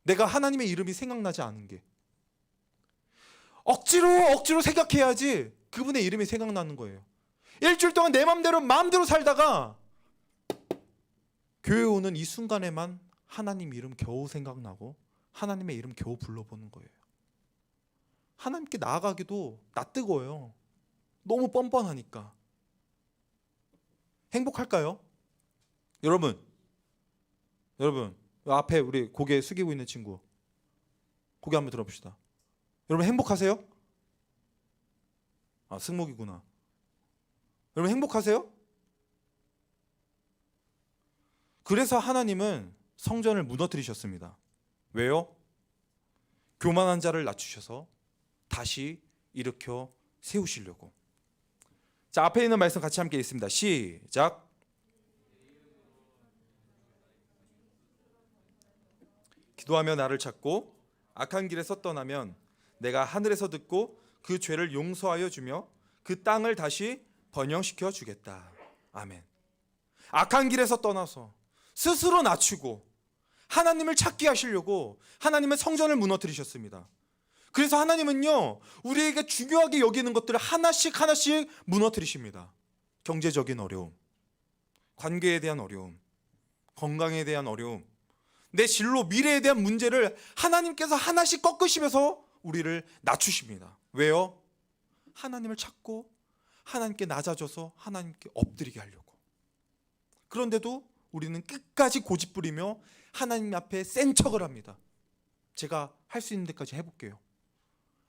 내가 하나님의 이름이 생각나지 않은 게. 억지로 생각해야지 그분의 이름이 생각나는 거예요. 일주일 동안 내 마음대로 살다가 교회 오는 이 순간에만 하나님 이름 겨우 생각나고 하나님의 이름 겨우 불러보는 거예요. 하나님께 나아가기도 낯뜨거워요. 너무 뻔뻔하니까. 행복할까요? 여러분 앞에 우리 고개 숙이고 있는 친구 고개 한번 들어봅시다. 여러분 행복하세요? 승목이구나. 여러분 행복하세요? 그래서 하나님은 성전을 무너뜨리셨습니다. 왜요? 교만한 자를 낮추셔서 다시 일으켜 세우시려고. 자, 앞에 있는 말씀 같이 함께 읽습니다. 시작. 기도하며 나를 찾고 악한 길에서 떠나면 내가 하늘에서 듣고 그 죄를 용서하여 주며 그 땅을 다시 번영시켜 주겠다. 아멘. 악한 길에서 떠나서 스스로 낮추고 하나님을 찾게 하시려고 하나님은 성전을 무너뜨리셨습니다. 그래서 하나님은요, 우리에게 중요하게 여기는 것들을 하나씩 하나씩 무너뜨리십니다. 경제적인 어려움, 관계에 대한 어려움, 건강에 대한 어려움, 내 진로, 미래에 대한 문제를 하나님께서 하나씩 꺾으시면서 우리를 낮추십니다. 왜요? 하나님을 찾고 하나님께 낮아져서 하나님께 엎드리게 하려고. 그런데도 우리는 끝까지 고집부리며 하나님 앞에 센 척을 합니다. 제가 할 수 있는 데까지 해볼게요.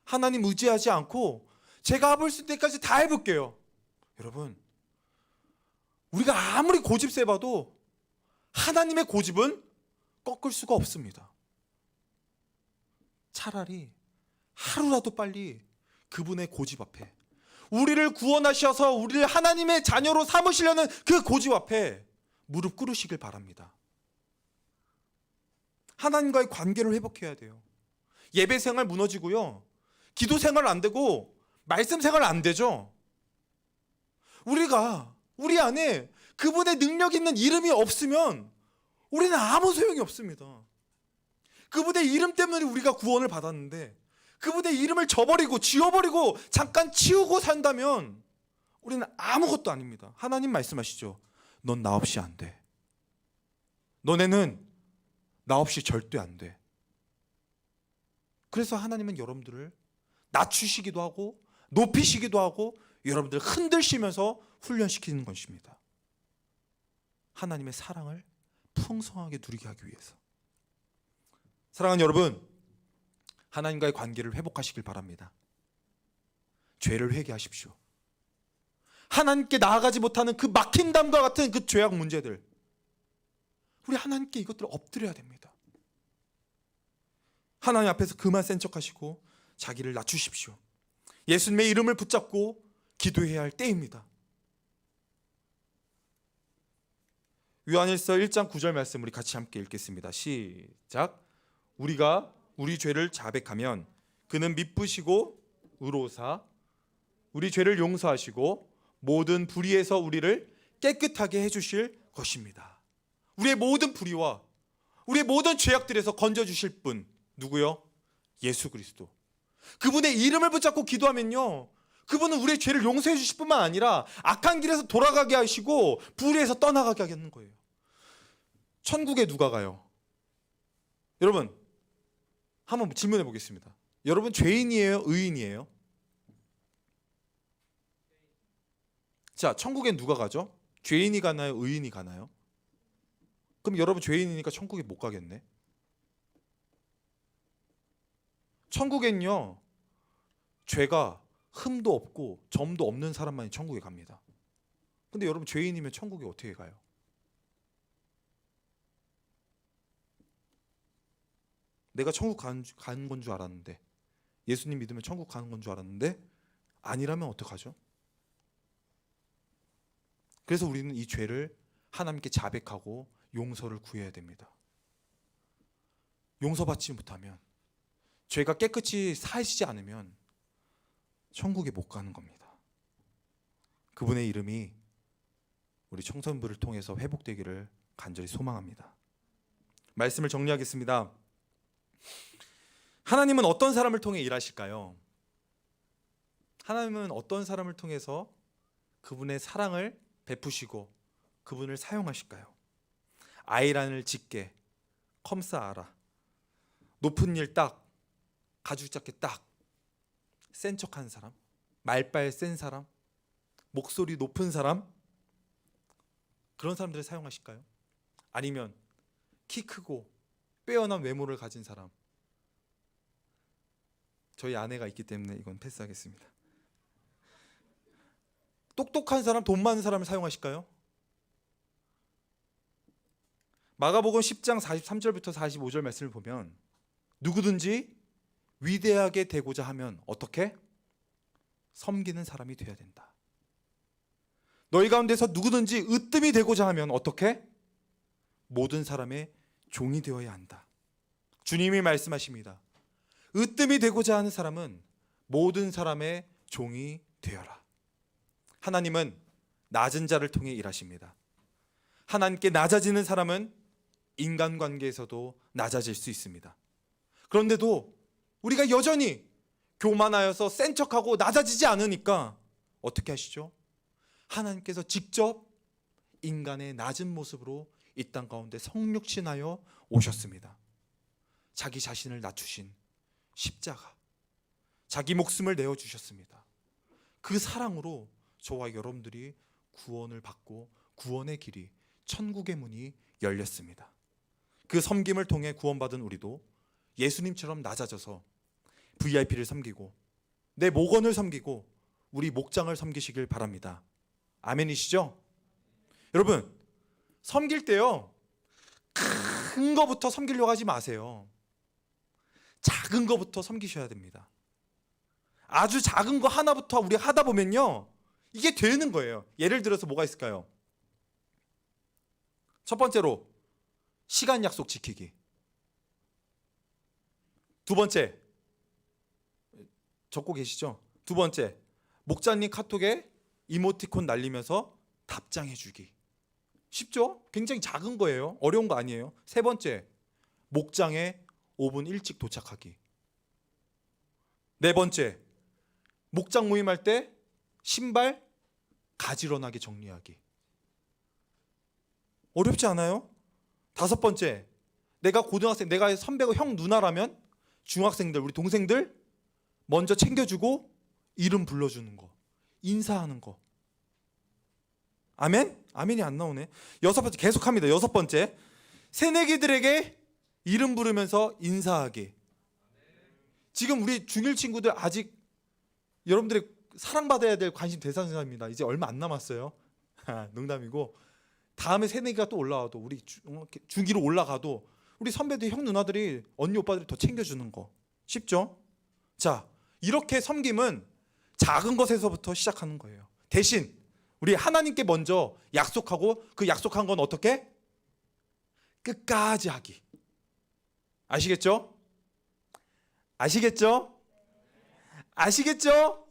하나님 의지하지 않고 제가 해볼 수 있는 데까지 다 해볼게요. 여러분, 우리가 아무리 고집 세봐도 하나님의 고집은 꺾을 수가 없습니다. 차라리 하루라도 빨리 그분의 고집 앞에, 우리를 구원하셔서 우리를 하나님의 자녀로 삼으시려는 그 고집 앞에 무릎 꿇으시길 바랍니다. 하나님과의 관계를 회복해야 돼요. 예배 생활 무너지고요, 기도 생활 안 되고 말씀 생활 안 되죠. 우리 안에 그분의 능력 있는 이름이 없으면 우리는 아무 소용이 없습니다. 그분의 이름 때문에 우리가 구원을 받았는데 그분의 이름을 저버리고 지워버리고 잠깐 치우고 산다면 우리는 아무것도 아닙니다. 하나님 말씀하시죠. 넌 나 없이 안 돼. 너네는 나 없이 절대 안 돼. 그래서 하나님은 여러분들을 낮추시기도 하고 높이시기도 하고 여러분들을 흔들시면서 훈련시키는 것입니다. 하나님의 사랑을 풍성하게 누리게 하기 위해서. 사랑하는 여러분, 하나님과의 관계를 회복하시길 바랍니다. 죄를 회개하십시오. 하나님께 나아가지 못하는 그 막힌 담과 같은 그 죄악 문제들, 우리 하나님께 이것들을 엎드려야 됩니다. 하나님 앞에서 그만 센 척하시고 자기를 낮추십시오. 예수님의 이름을 붙잡고 기도해야 할 때입니다. 요한일서 1장 9절 말씀 우리 같이 함께 읽겠습니다. 시작. 우리가 우리 죄를 자백하면 그는 미쁘시고 의로사 우리 죄를 용서하시고 모든 불의에서 우리를 깨끗하게 해주실 것입니다. 우리의 모든 불의와 우리의 모든 죄악들에서 건져주실 분 누구요? 예수 그리스도. 그분의 이름을 붙잡고 기도하면요, 그분은 우리의 죄를 용서해 주실 뿐만 아니라 악한 길에서 돌아가게 하시고 불의에서 떠나가게 하겠는 거예요. 천국에 누가 가요? 여러분, 한번 질문해 보겠습니다. 여러분 죄인이에요? 의인이에요? 자, 천국엔 누가 가죠? 죄인이 가나요? 의인이 가나요? 그럼 여러분 죄인이니까 천국에 못 가겠네. 천국엔요, 죄가 흠도 없고 점도 없는 사람만이 천국에 갑니다. 근데 여러분 죄인이면 천국에 어떻게 가요? 내가 천국 가는 건 줄 알았는데, 예수님 믿으면 천국 가는 건 줄 알았는데 아니라면 어떡하죠? 그래서 우리는 이 죄를 하나님께 자백하고 용서를 구해야 됩니다. 용서받지 못하면, 죄가 깨끗이 사해지지 않으면 천국에 못 가는 겁니다. 그분의 이름이 우리 청소년부를 통해서 회복되기를 간절히 소망합니다. 말씀을 정리하겠습니다. 하나님은 어떤 사람을 통해 일하실까요? 하나님은 어떤 사람을 통해서 그분의 사랑을 베푸시고 그분을 사용하실까요? 아이란을 짙게, 컴싸 알아, 높은 일 딱, 가죽 자켓 딱, 센 척한 사람, 말빨 센 사람, 목소리 높은 사람, 그런 사람들을 사용하실까요? 아니면 키 크고 빼어난 외모를 가진 사람, 저희 아내가 있기 때문에 이건 패스하겠습니다. 똑똑한 사람, 돈 많은 사람을 사용하실까요? 마가복음 10장 43절부터 45절 말씀을 보면 누구든지 위대하게 되고자 하면 어떻게? 섬기는 사람이 되어야 된다. 너희 가운데서 누구든지 으뜸이 되고자 하면 어떻게? 모든 사람의 종이 되어야 한다. 주님이 말씀하십니다. 으뜸이 되고자 하는 사람은 모든 사람의 종이 되어라. 하나님은 낮은 자를 통해 일하십니다. 하나님께 낮아지는 사람은 인간관계에서도 낮아질 수 있습니다. 그런데도 우리가 여전히 교만하여서 센 척하고 낮아지지 않으니까 어떻게 하시죠? 하나님께서 직접 인간의 낮은 모습으로 이 땅 가운데 성육신하여 오셨습니다. 자기 자신을 낮추신 십자가, 자기 목숨을 내어주셨습니다. 그 사랑으로 저와 여러분들이 구원을 받고 구원의 길이, 천국의 문이 열렸습니다. 그 섬김을 통해 구원받은 우리도 예수님처럼 낮아져서 VIP를 섬기고 내 목원을 섬기고 우리 목장을 섬기시길 바랍니다. 아멘이시죠? 여러분, 섬길 때요, 큰 거부터 섬기려고 하지 마세요. 작은 거부터 섬기셔야 됩니다. 아주 작은 거 하나부터 우리가 하다 보면요, 이게 되는 거예요. 예를 들어서 뭐가 있을까요? 첫 번째로 시간 약속 지키기. 두 번째, 적고 계시죠? 두 번째, 목자님 카톡에 이모티콘 날리면서 답장해주기. 쉽죠? 굉장히 작은 거예요. 어려운 거 아니에요. 세 번째, 목장에 5분 일찍 도착하기. 네 번째, 목장 모임할 때 신발 가지런하게 정리하기. 어렵지 않아요? 다섯 번째, 내가 고등학생, 내가 선배고 형 누나라면 중학생들, 우리 동생들 먼저 챙겨주고 이름 불러주는 거, 인사하는 거. 아멘? 아멘이 안 나오네. 여섯 번째, 계속합니다. 여섯 번째, 새내기들에게 이름 부르면서 인사하기. 지금 우리 중1 친구들 아직 여러분들이 사랑받아야 될 관심 대상자입니다. 이제 얼마 안 남았어요. 농담이고, 다음에 새내기가 또 올라와도, 우리 중2로 올라가도 우리 선배들, 형 누나들이, 언니 오빠들이 더 챙겨주는 거. 쉽죠? 자, 이렇게 섬김은 작은 것에서부터 시작하는 거예요. 대신 우리 하나님께 먼저 약속하고, 그 약속한 건 어떻게? 끝까지 하기. 아시겠죠? 아시겠죠? 아시겠죠?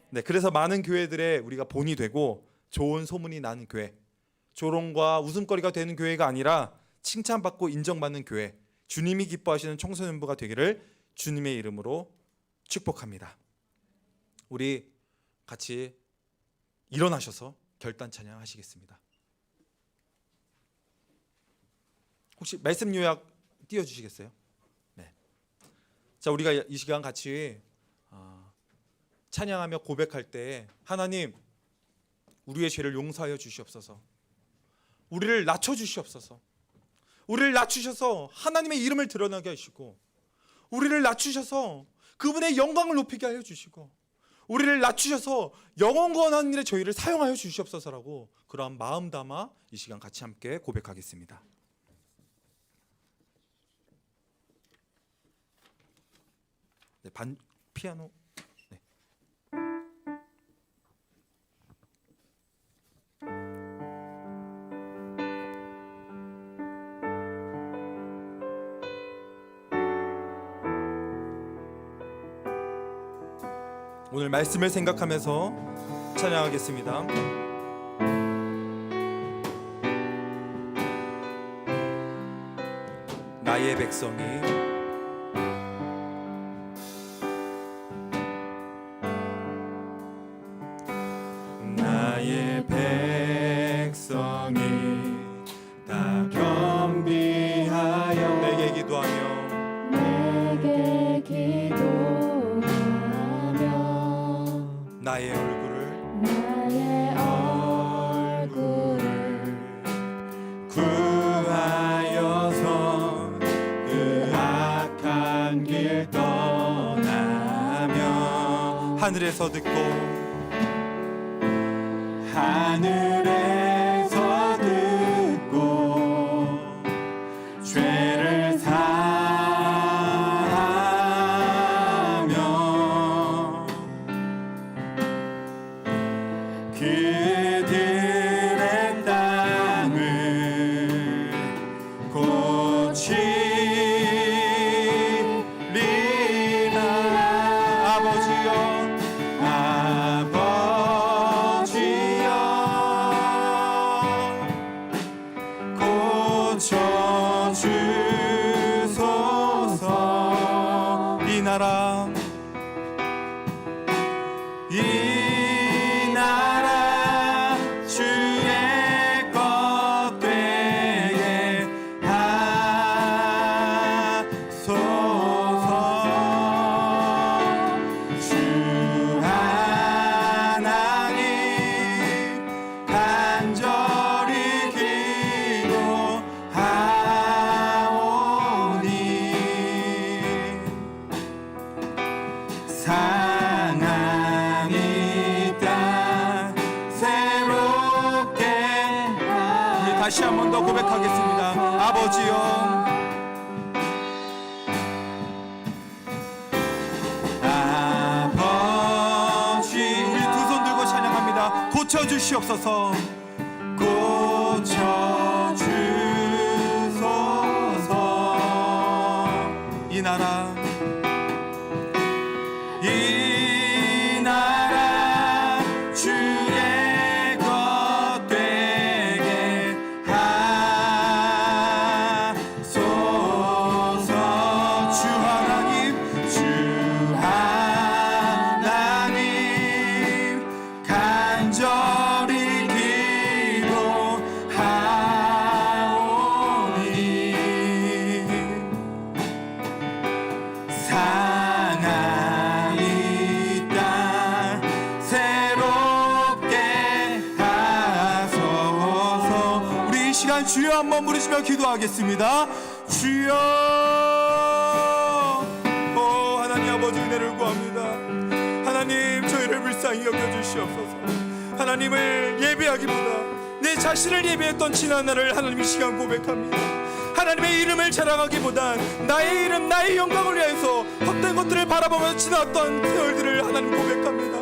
네, 그래서 많은 교회들의 우리가 본이 되고 좋은 소문이 나는 교회, 조롱과 웃음거리가 되는 교회가 아니라 칭찬받고 인정받는 교회, 주님이 기뻐하시는 청소년부가 되기를 주님의 이름으로 축복합니다. 우리 같이 일어나셔서 결단 찬양 하시겠습니다. 혹시 말씀 요약 띄워주시겠어요? 네. 자, 우리가 이 시간 같이 찬양하며 고백할 때, 하나님, 우리의 죄를 용서하여 주시옵소서. 우리를 낮춰 주시옵소서. 우리를 낮추셔서 하나님의 이름을 드러나게 하시고, 우리를 낮추셔서 그분의 영광을 높이게 하여 주시고, 우리를 낮추셔서 영원한 일에 저희를 사용하여 주시옵소서라고, 그러한 마음 담아 이 시간 같이 함께 고백하겠습니다. 네, 피아노. 네. 오늘 말씀을 생각하면서 찬양하겠습니다. 나의 백성이 나의 백성이 다 겸비하여 내게 기도하며 내게 기도하며 나의 얼굴을 나의 얼굴을 구하여서 그 악한 길 떠나며 하늘에서 듣고 하늘에서 듣고 죄를 사하며 그들의 땅을 고치며 고쳐주소서. 이 나라 주의 것 되게 하소서. 주 하나님 간절히 기도하오니 상한 이 땅 새롭게 다시 한 번 더 고백하겠습니다. 아버지여, 아버지, 우리 두 손 들고 찬양합니다. 고쳐주시옵소서. 고쳐주소서. 이 나라 주의 것 되게 하소서. 주 하나님 간절히 기도하오니 상한 이 땅 새롭게 하소서. 우리 이 시간 주여 한번 부르시며 기도하겠습니다. 주여. 하나님 아버지, 은혜를 구합니다. 하나님, 저희를 불쌍히 여겨주시옵소서. 하나님을 예배하기보다 내 자신을 예배했던 지난 날을 하나님 이 시간 고백합니다. 하나님의 이름을 자랑하기보단 나의 이름, 나의 영광을 위해서 헛된 것들을 바라보며 지났던 세월들을 하나님 고백합니다.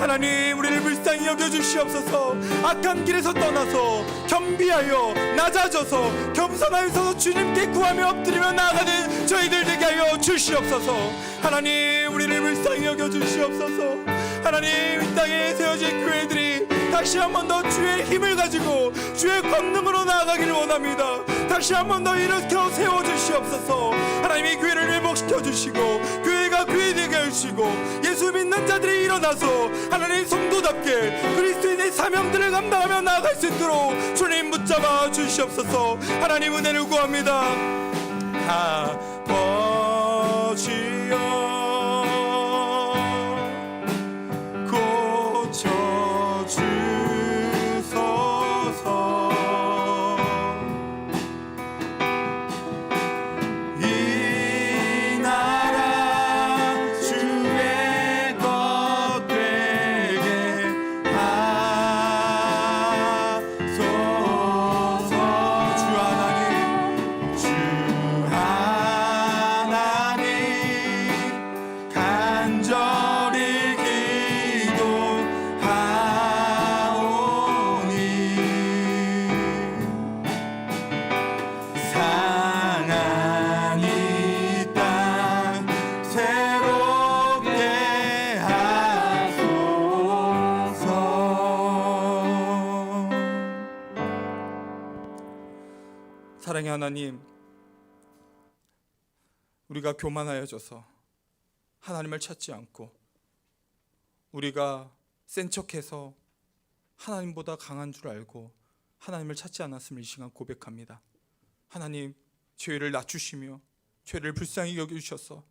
하나님, 우리를 불쌍히 여겨주시옵소서. 악한 길에서 떠나서 겸비하여 낮아져서 겸손하여서 주님께 구하며 엎드리며 나아가는 저희들 되게 하여 주시옵소서. 하나님, 우리를 불쌍히 여겨주시옵소서. 하나님, 이 땅에 세워진 교회들이 다시 한 번 더 주의 힘을 가지고 주의 권능으로 나아가기를 원합니다. 다시 한 번 더 일으켜 세워주시옵소서. 하나님, 이 교회를 회복시켜 주시고 교회가 교회되게 해주시고 예수 믿는 자들이 일어나서 하나님 성도답게 그리스도인의 사명들을 감당하며 나아갈 수 있도록 주님 붙잡아 주시옵소서. 하나님, 은혜를 구합니다. 아버지여, 사랑의 하나님, 우리가 교만하여져서 하나님을 찾지 않고 우리가 센 척해서 하나님보다 강한 줄 알고 하나님을 찾지 않았음을 이 시간 고백합니다. 하나님, 죄를 낮추시며 죄를 불쌍히 여겨주셔서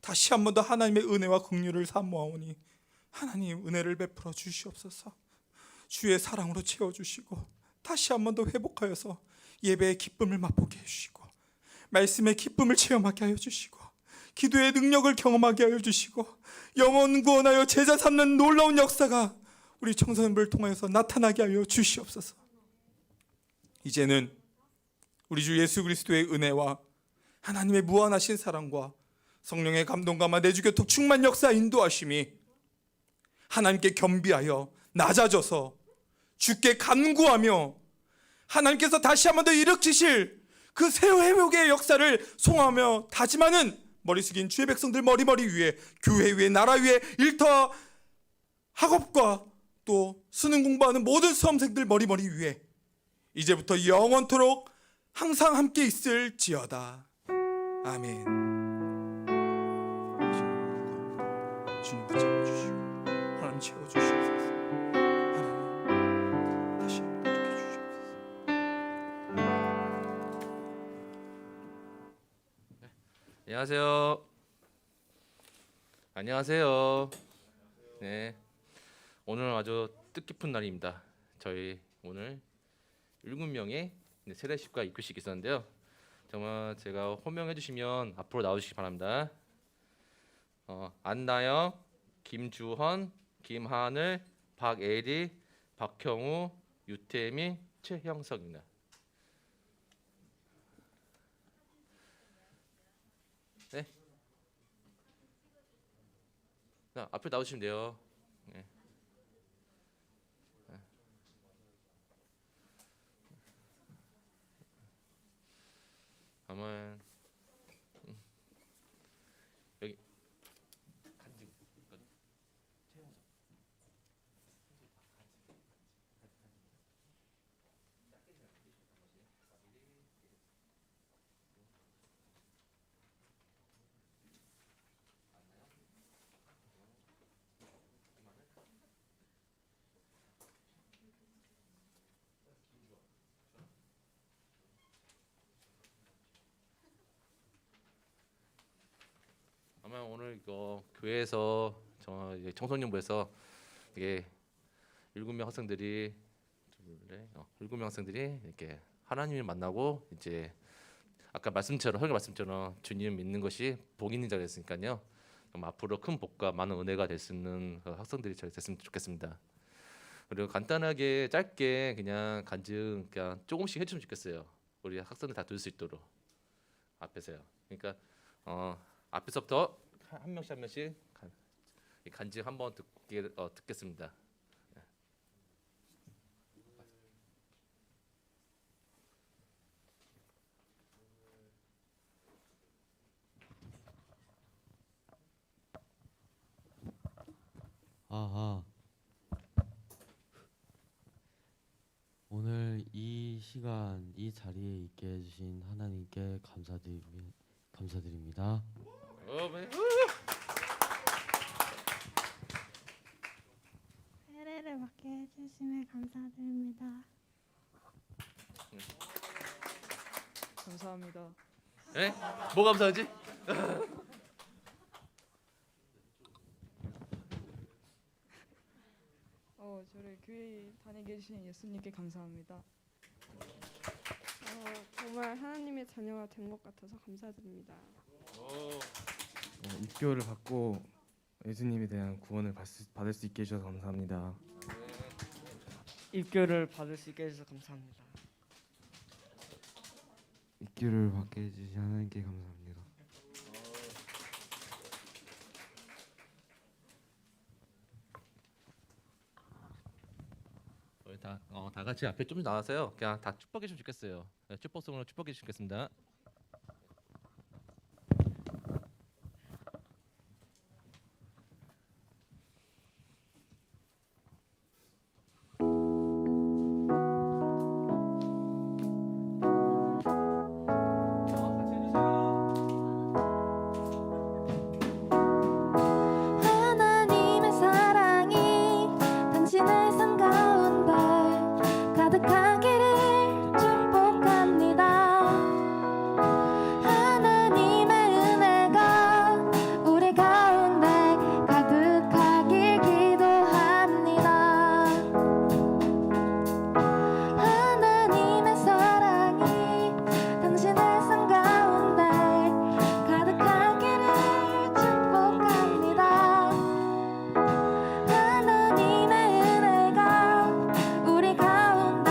다시 한 번 더 하나님의 은혜와 긍휼을 사모하오니 하나님, 은혜를 베풀어 주시옵소서. 주의 사랑으로 채워주시고 다시 한 번 더 회복하여서 예배의 기쁨을 맛보게 해주시고 말씀의 기쁨을 체험하게 하여 주시고 기도의 능력을 경험하게 하여 주시고 영혼 구원하여 제자 삼는 놀라운 역사가 우리 청소년부를 통하여서 나타나게 하여 주시옵소서. 이제는 우리 주 예수 그리스도의 은혜와 하나님의 무한하신 사랑과 성령의 감동감화 내주교통 충만 역사 인도하심이 하나님께 겸비하여 낮아져서 주께 간구하며 하나님께서 다시 한 번 더 일으키실 그 새 회복의 역사를 송하며 다짐하는 머리 숙인 주의 백성들 머리 위에 교회 위에 나라 위에 일터 학업과 또 수능 공부하는 모든 수험생들 머리머리 위에 이제부터 영원토록 항상 함께 있을지어다. 아멘. 주님 붙잡아 주시고 하나님 채워 주시옵소서. 하나님 다시 이렇게 주시옵소서. 안녕하세요. 안녕하세요. 네, 오늘 아주 뜻깊은 날입니다. 저희 오늘 7명의 세례식과 입교식이 있었는데요. 정말 제가 호명해 주시면 앞으로 나오시기 바랍니다. 안나영, 김주헌, 김하늘, 박애리, 박형우, 유태민, 최형석입니다. 네. 자, 앞에 나오시면 돼요. 네. 아마 여기 간증 아마 오늘 이거 교회에서 청소년부에서 이게 7명 학생들이 7명 학생들이 이렇게 하나님을 만나고 이제 아까 말씀처럼 설교 말씀처럼 주님 믿는 것이 복 있는 자리였으니까요. 그럼 앞으로 큰 복과 많은 은혜가 될 수 있는 학생들이 됐으면 좋겠습니다. 그리고 간단하게 짧게 그냥 간증 그냥 조금씩 해주면 좋겠어요. 우리 학생들 다 들을 수 있도록 앞에서요. 그러니까 앞에서부터 한 명씩 한 명씩 간증 한번 듣겠습니다. 오늘 이 시간 이 자리에 있게 해주신 하나님께 감사드립니다. 세례를 받게 해주심에 감사드립니다. 감사합니다. 네? 뭐 감사하지? 저를 교회에 다니게 해주신 예수님께 감사합니다. 정말 하나님의 자녀가 된 것 같아서 감사드립니다. 입교를 받고 예수님에 대한 구원을 받을 수 있게 해주셔서 감사합니다. 입교를 받을 수 있게 해주셔서 감사합니다. 입교를 받게 해주신 하나님께 감사합니다. 저희 다 같이 앞에 좀 나와서요. 그냥 다 축복해 주시면 좋겠어요. 네, 축복성으로 축복해 주시겠습니다. 하나님의 사랑이 당신의 삶 가운데 가득하기를 축복합니다. 하나님의 은혜가 우리 가운데 가득하길 기도합니다. 하나님의 사랑이 당신의 삶 가운데 가득하기를 축복합니다. 하나님의 은혜가 우리 가운데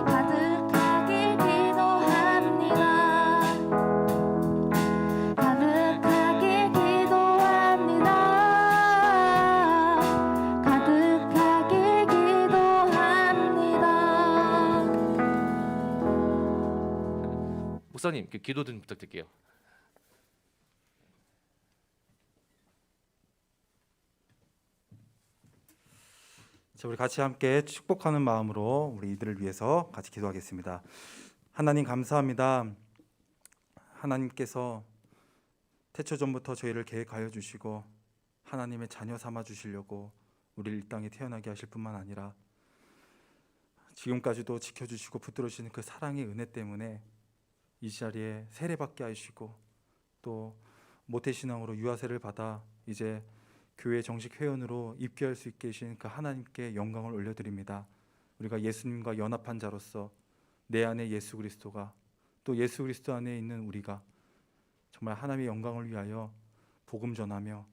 가득하길 기도합니다. 가득하길 기도합니다. 가득하길 기도합니다. 목사님, 기도 좀 부탁드릴게요. 자, 우리 같이 함께 축복하는 마음으로 우리 이들을 위해서 같이 기도하겠습니다. 하나님 감사합니다. 하나님께서 태초 전부터 저희를 계획하여 주시고 하나님의 자녀 삼아 주시려고 우리를 이 땅에 태어나게 하실 뿐만 아니라 지금까지도 지켜주시고 붙들어주시는 그 사랑의 은혜 때문에 이 자리에 세례받게 하시고 또 모태신앙으로 유아세를 받아 이제 교회 정식 회원으로 입교할 수 있게 하신 그 하나님께 영광을 올려드립니다. 우리가 예수님과 연합한 자로서 내 안에 예수 그리스도가 또 예수 그리스도 안에 있는 우리가 정말 하나님의 영광을 위하여 복음 전하며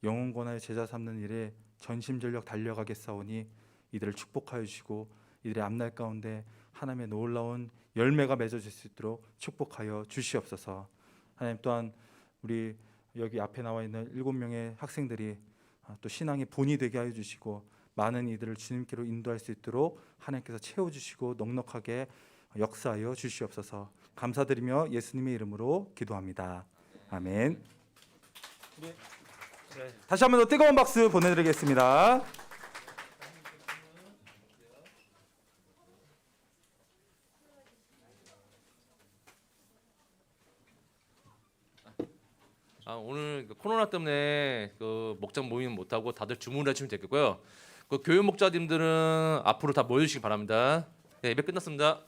영혼 권하여 제자 삼는 일에 전심전력 달려가겠사오니 이들을 축복하여 주시고 이들의 앞날 가운데 하나님의 놀라운 열매가 맺어질 수 있도록 축복하여 주시옵소서. 하나님 또한 우리 여기 앞에 나와 있는 7명의 학생들이 또 신앙의 본이 되게 하여 주시고 많은 이들을 주님께로 인도할 수 있도록 하나님께서 채워주시고 넉넉하게 역사하여 주시옵소서. 감사드리며 예수님의 이름으로 기도합니다. 아멘. 다시 한번 더 뜨거운 박수 보내드리겠습니다. 오늘 코로나 때문에 그 목장 모임 못 하고 다들 주문을 해주시면 되겠고요. 그 교회 목자님들은 앞으로 다 모여주시기 바랍니다. 네, 예배 끝났습니다.